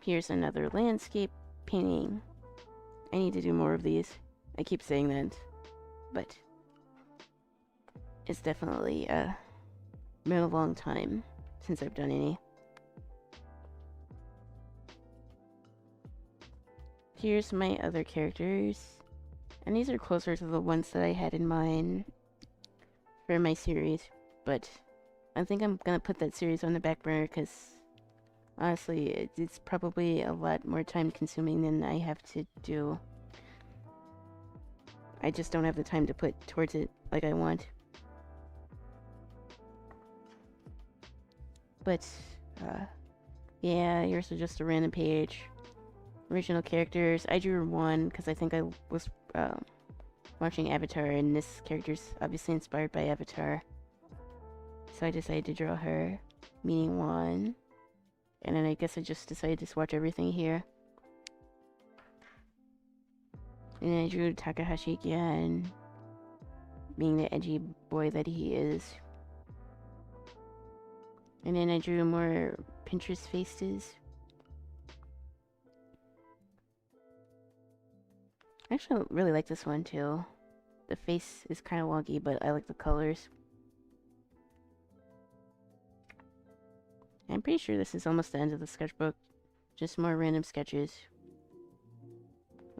Here's another landscape painting. I need to do more of these. I keep saying that, but it's definitely been a long time since I've done any. Here's my other characters. And these are closer to the ones that I had in mind for my series, but I think I'm gonna put that series on the back burner because honestly, it's probably a lot more time consuming than I have to do. I just don't have the time to put towards it like I want. But, yeah, here's just a random page. Original characters. I drew one because I think I was watching Avatar, and this character's obviously inspired by Avatar. So I decided to draw her, meaning one. And then I guess I just decided to swatch everything here. And then I drew Takahashi again, being the edgy boy that he is. And then I drew more Pinterest faces. Actually, I really like this one too. The face is kind of wonky, but I like the colors. I'm pretty sure this is almost the end of the sketchbook. Just more random sketches.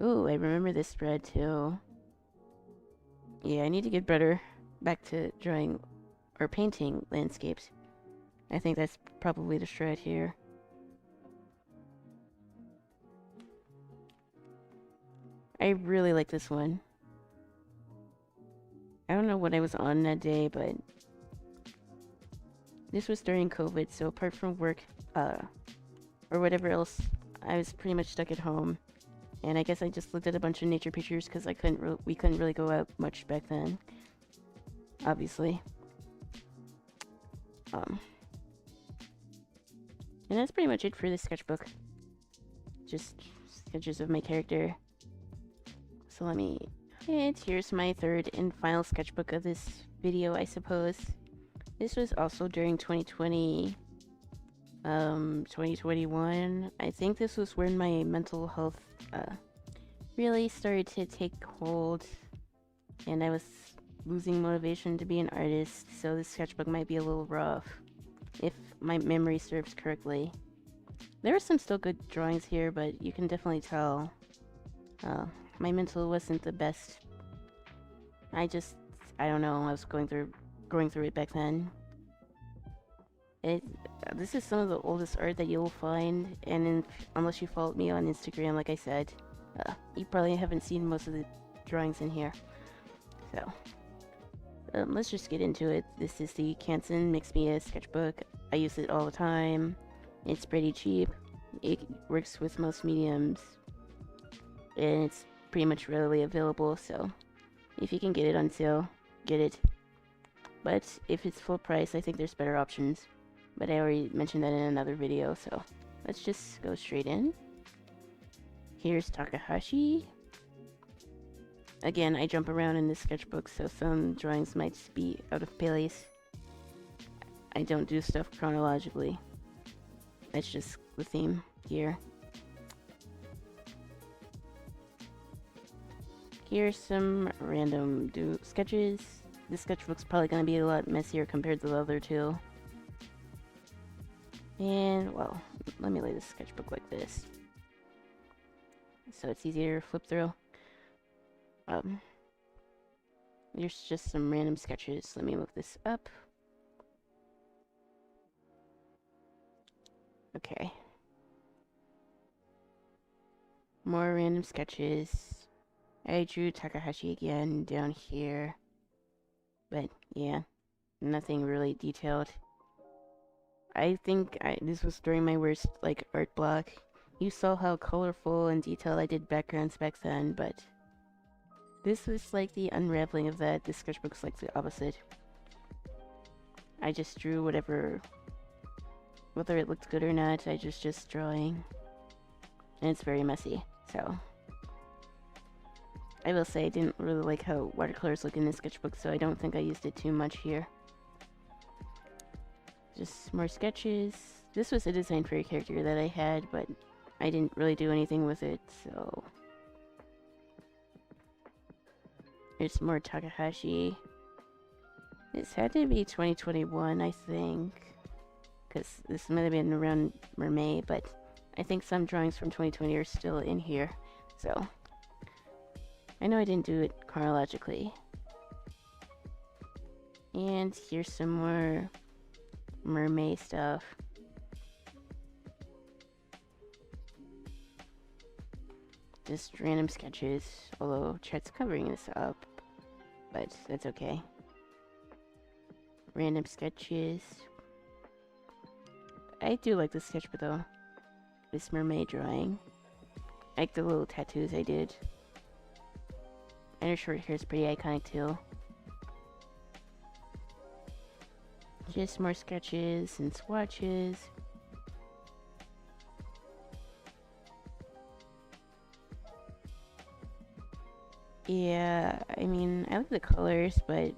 Ooh, I remember this spread too. Yeah, I need to get better back to drawing or painting landscapes. I think that's probably the shred here. I really like this one. I don't know what I was on that day, but this was during COVID, so apart from work, or whatever else, I was pretty much stuck at home. And I guess I just looked at a bunch of nature pictures because we couldn't really go out much back then. Obviously. And that's pretty much it for this sketchbook. Just sketches of my character. So and here's my third and final sketchbook of this video, I suppose. This was also during 2020, 2021. I think this was when my mental health, really started to take hold, and I was losing motivation to be an artist, so this sketchbook might be a little rough, if my memory serves correctly. There are some still good drawings here, but you can definitely tell, my mental wasn't the best. I don't know, I was going through it back then. This is some of the oldest art that you'll find, and unless you followed me on Instagram, like I said, you probably haven't seen most of the drawings in here. So, let's just get into it. This is the Canson Mix Media sketchbook. I use it all the time. It's pretty cheap. It works with most mediums, and it's pretty much readily available, so if you can get it on sale, get it. But if it's full price, I think there's better options. But I already mentioned that in another video, so let's just go straight in. Here's Takahashi. Again, I jump around in this sketchbook, so some drawings might be out of place. I don't do stuff chronologically. That's just the theme here. Here's some random sketches. This sketchbook's probably going to be a lot messier compared to the other two. And, well, let me lay this sketchbook like this, so it's easier to flip through. There's just some random sketches. Let me look this up. Okay. More random sketches. I drew Takahashi again down here. But, yeah, nothing really detailed. I think this was during my worst, art block. You saw how colorful and detailed I did backgrounds back then, but this was like the unraveling of that. This sketchbook's like the opposite. I just drew whatever, whether it looked good or not, I just drawing. And it's very messy, so. I will say I didn't really like how watercolors look in this sketchbook, so I don't think I used it too much here. Just more sketches. This was a design for a character that I had, but I didn't really do anything with it, so. There's more Takahashi. This had to be 2021, I think. Because this might have been around May, but I think some drawings from 2020 are still in here, so. I know I didn't do it chronologically. And here's some more mermaid stuff. Just random sketches, although Chet's covering this up, but that's okay. Random sketches. I do like this sketchbook though. This mermaid drawing. I like the little tattoos I did. And her short hair is pretty iconic too. Just more sketches and swatches. Yeah, I mean, I like the colors, but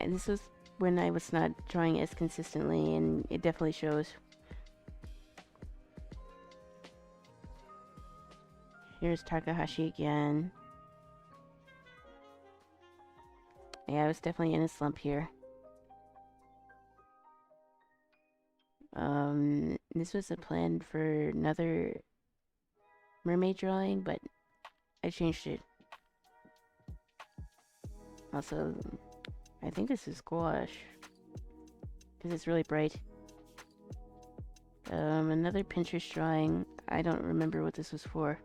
this was when I was not drawing as consistently, and it definitely shows. Here's Takahashi again. Yeah, I was definitely in a slump here. This was a plan for another mermaid drawing, but I changed it. Also, I think this is gouache, because it's really bright. Another Pinterest drawing. I don't remember what this was for.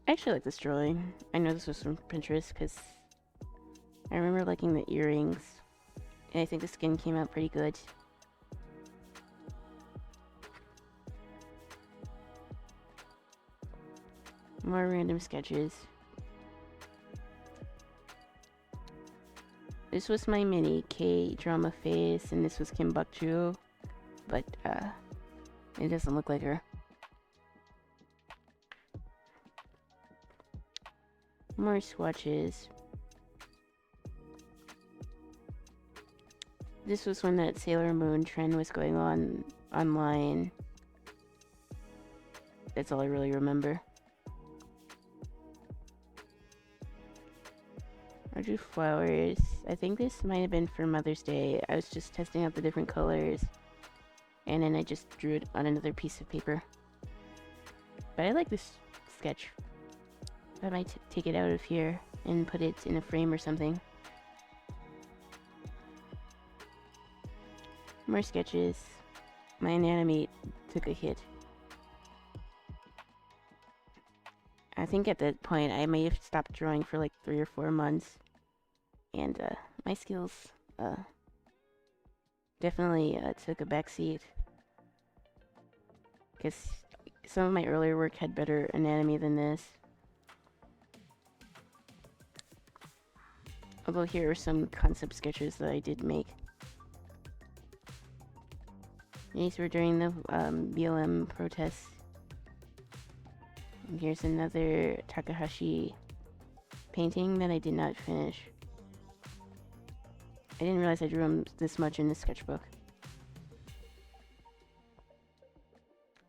I actually like this drawing. I know this was from Pinterest, because I remember liking the earrings. And I think the skin came out pretty good. More random sketches. This was my mini K-drama phase, and this was Kim Bok-joo, but it doesn't look like her. More swatches. This was when that Sailor Moon trend was going on online. That's all I really remember. I drew flowers. I think this might have been for Mother's Day. I was just testing out the different colors, and then I just drew it on another piece of paper. But I like this sketch. I might take it out of here and put it in a frame or something. More sketches. My anatomy took a hit. I think at that point I may have stopped drawing for like 3 or 4 months. And my skills definitely took a backseat. Because some of my earlier work had better anatomy than this. Although here are some concept sketches that I did make. These were during the BLM protests. And here's another Takahashi painting that I did not finish. I didn't realize I drew him this much in the sketchbook.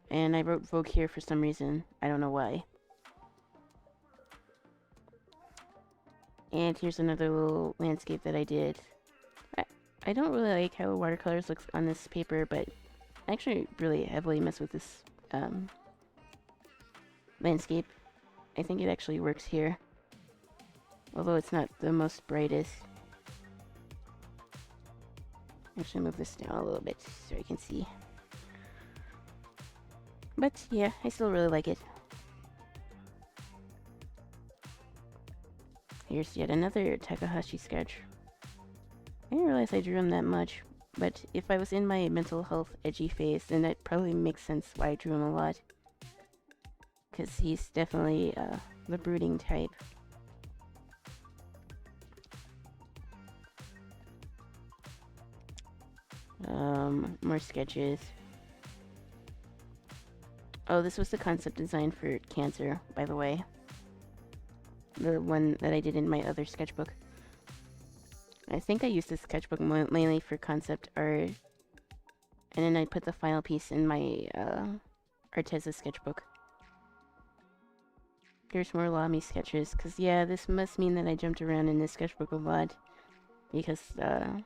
And I wrote Vogue here for some reason. I don't know why. And here's another little landscape that I did. I don't really like how watercolors looks on this paper, but I actually really heavily mess with this landscape. I think it actually works here. Although it's not the most brightest. Actually move this down a little bit so I can see. But yeah, I still really like it. Here's yet another Takahashi sketch. I didn't realize I drew him that much, but if I was in my mental health edgy phase, then that probably makes sense why I drew him a lot. Because he's definitely the brooding type. More sketches. Oh, this was the concept design for Cancer, by the way. The one that I did in my other sketchbook. I think I used this sketchbook mainly for concept art. And then I put the final piece in my Arteza sketchbook. Here's more Lamy sketches, because yeah, this must mean that I jumped around in this sketchbook a lot. Because the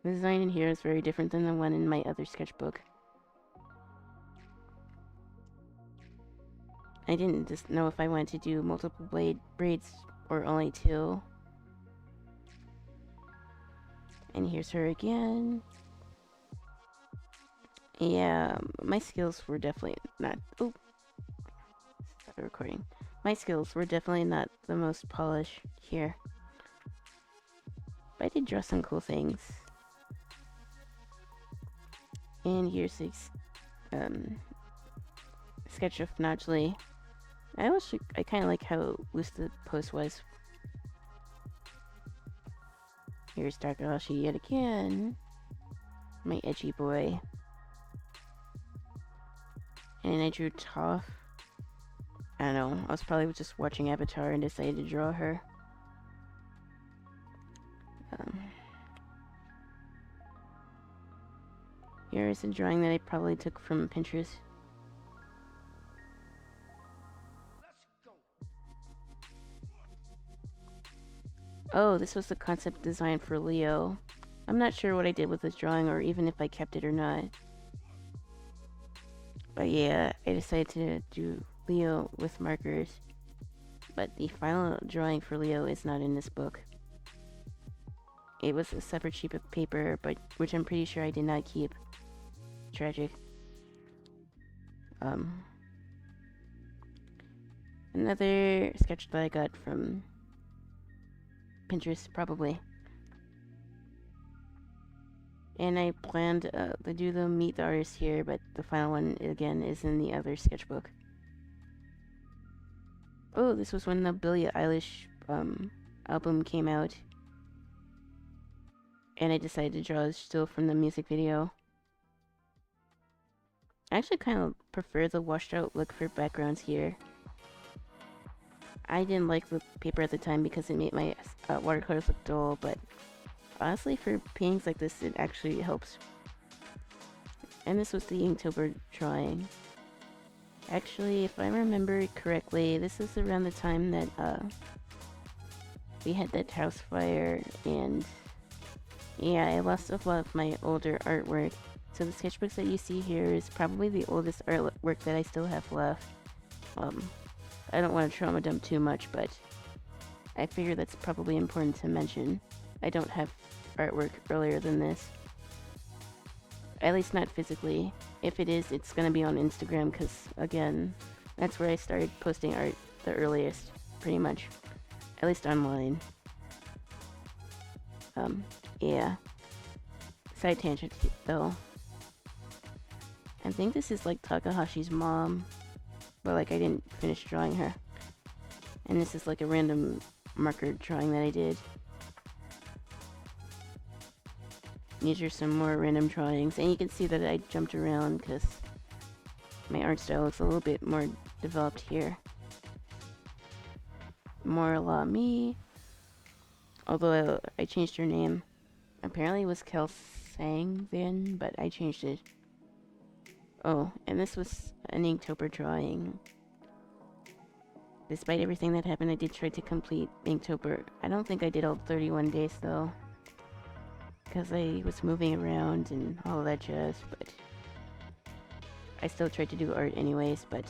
design in here is very different than the one in my other sketchbook. I didn't just know if I wanted to do multiple braids or only 2. And here's her again. Yeah, my skills were definitely not... Oh, stop recording. My skills were definitely not the most polished here. But I did draw some cool things. And here's a sketch of Najli. I kind of like how loose the post was. Here's Takahashi yet again. My edgy boy. And I drew Toph. I don't know, I was probably just watching Avatar and decided to draw her. Here is a drawing that I probably took from Pinterest. Oh, this was the concept design for Leo. I'm not sure what I did with this drawing or even if I kept it or not. But yeah, I decided to do Leo with markers. But the final drawing for Leo is not in this book. It was a separate sheet of paper, but which I'm pretty sure I did not keep. Tragic. Another sketch that I got from Pinterest, probably. And I planned to do the meet the artist here, but the final one, again, is in the other sketchbook. Oh, this was when the Billie Eilish album came out. And I decided to draw a still from the music video. I actually kind of prefer the washed out look for backgrounds here. I didn't like the paper at the time because it made my watercolors look dull, but honestly for paintings like this it actually helps. And this was the ENVtuber drawing. Actually, if I remember correctly, this is around the time that we had that house fire, and yeah, I lost a lot of my older artwork. So the sketchbooks that you see here is probably the oldest artwork that I still have left. I don't want to trauma dump too much, but I figure that's probably important to mention. I don't have artwork earlier than this. At least not physically. If it is, it's gonna be on Instagram, because, again, that's where I started posting art the earliest, pretty much. At least online. Yeah. Side tangent, though. I think this is, like, Takahashi's mom. But, like, I didn't finish drawing her. And this is, like, a random marker drawing that I did. These are some more random drawings. And you can see that I jumped around because my art style looks a little bit more developed here. More la me. Although I changed her name. Apparently it was Kel Sang then, but I changed it. Oh, and this was an Inktober drawing. Despite everything that happened, I did try to complete Inktober. I don't think I did all 31 days though, because I was moving around and all of that jazz, but I still tried to do art anyways, but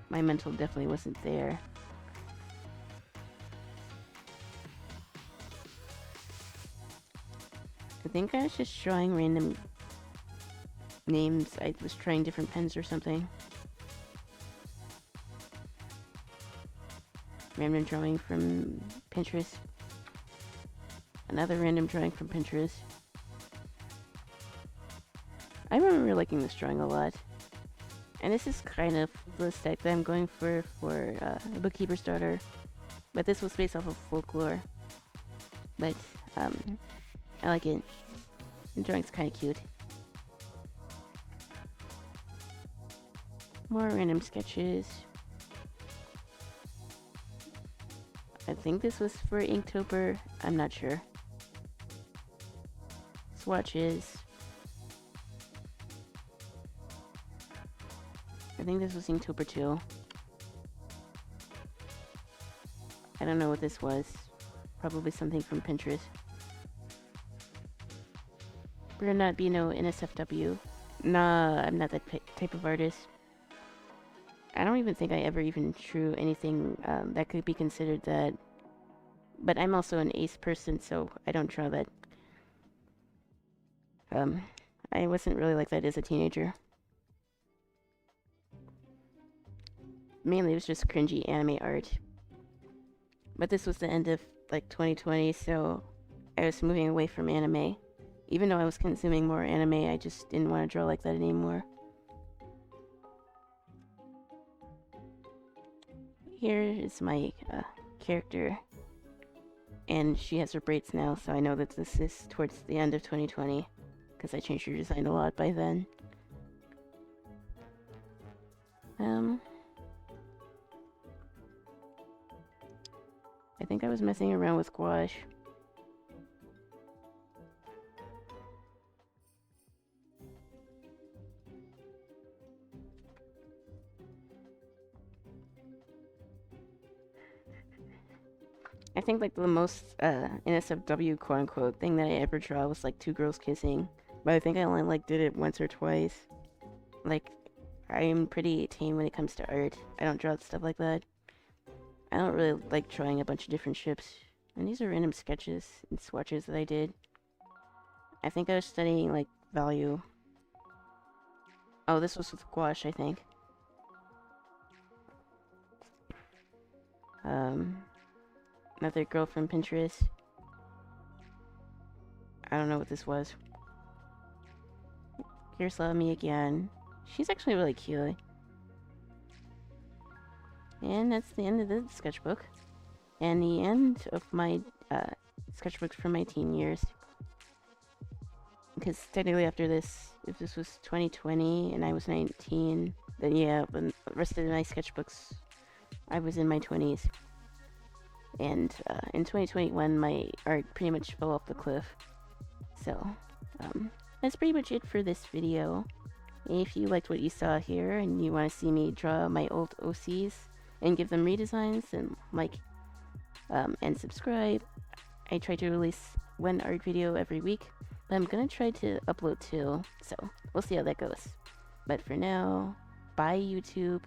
my mental definitely wasn't there. I think I was just drawing random names. I was trying different pens or something. Random drawing from Pinterest. Another random drawing from Pinterest. I remember liking this drawing a lot. And this is kind of the aesthetic that I'm going for a bookkeeper's daughter. But this was based off of folklore. But I like it. The drawing's kind of cute. More random sketches. I think this was for Inktober. I'm not sure. Swatches. I think this was Inktober too. I don't know what this was. Probably something from Pinterest. Better not be no NSFW. Nah, I'm not that type of artist. I I don't even think I ever even drew anything that could be considered that. But I'm also an ace person, so I don't draw that. I wasn't really like that as a teenager. Mainly it was just cringy anime art. But this was the end of like 2020, so I was moving away from anime. Even though I was consuming more anime, I just didn't want to draw like that anymore. Here is my character. And she has her braids now, so I know that this is towards the end of 2020. Because I changed her design a lot by then. I think I was messing around with gouache. I think like the most NSFW quote unquote thing that I ever draw was like two girls kissing. But I think I only like did it once or twice. Like, I am pretty tame when it comes to art. I don't draw stuff like that. I don't really like drawing a bunch of different ships. And these are random sketches and swatches that I did. I think I was studying like value. Oh, this was with gouache, I think. Another girl from Pinterest. I don't know what this was. Here's Love Me Again. She's actually really cute. And that's the end of the sketchbook. And the end of my sketchbooks from my teen years. Because technically after this, if this was 2020 and I was 19, then yeah, but the rest of my sketchbooks, I was in my 20s. And in 2021, my art pretty much fell off the cliff. So, that's pretty much it for this video. If you liked what you saw here and you want to see me draw my old OCs and give them redesigns, and like and subscribe. I try to release one art video every week, but I'm gonna try to upload 2, so we'll see how that goes. But for now, bye YouTube.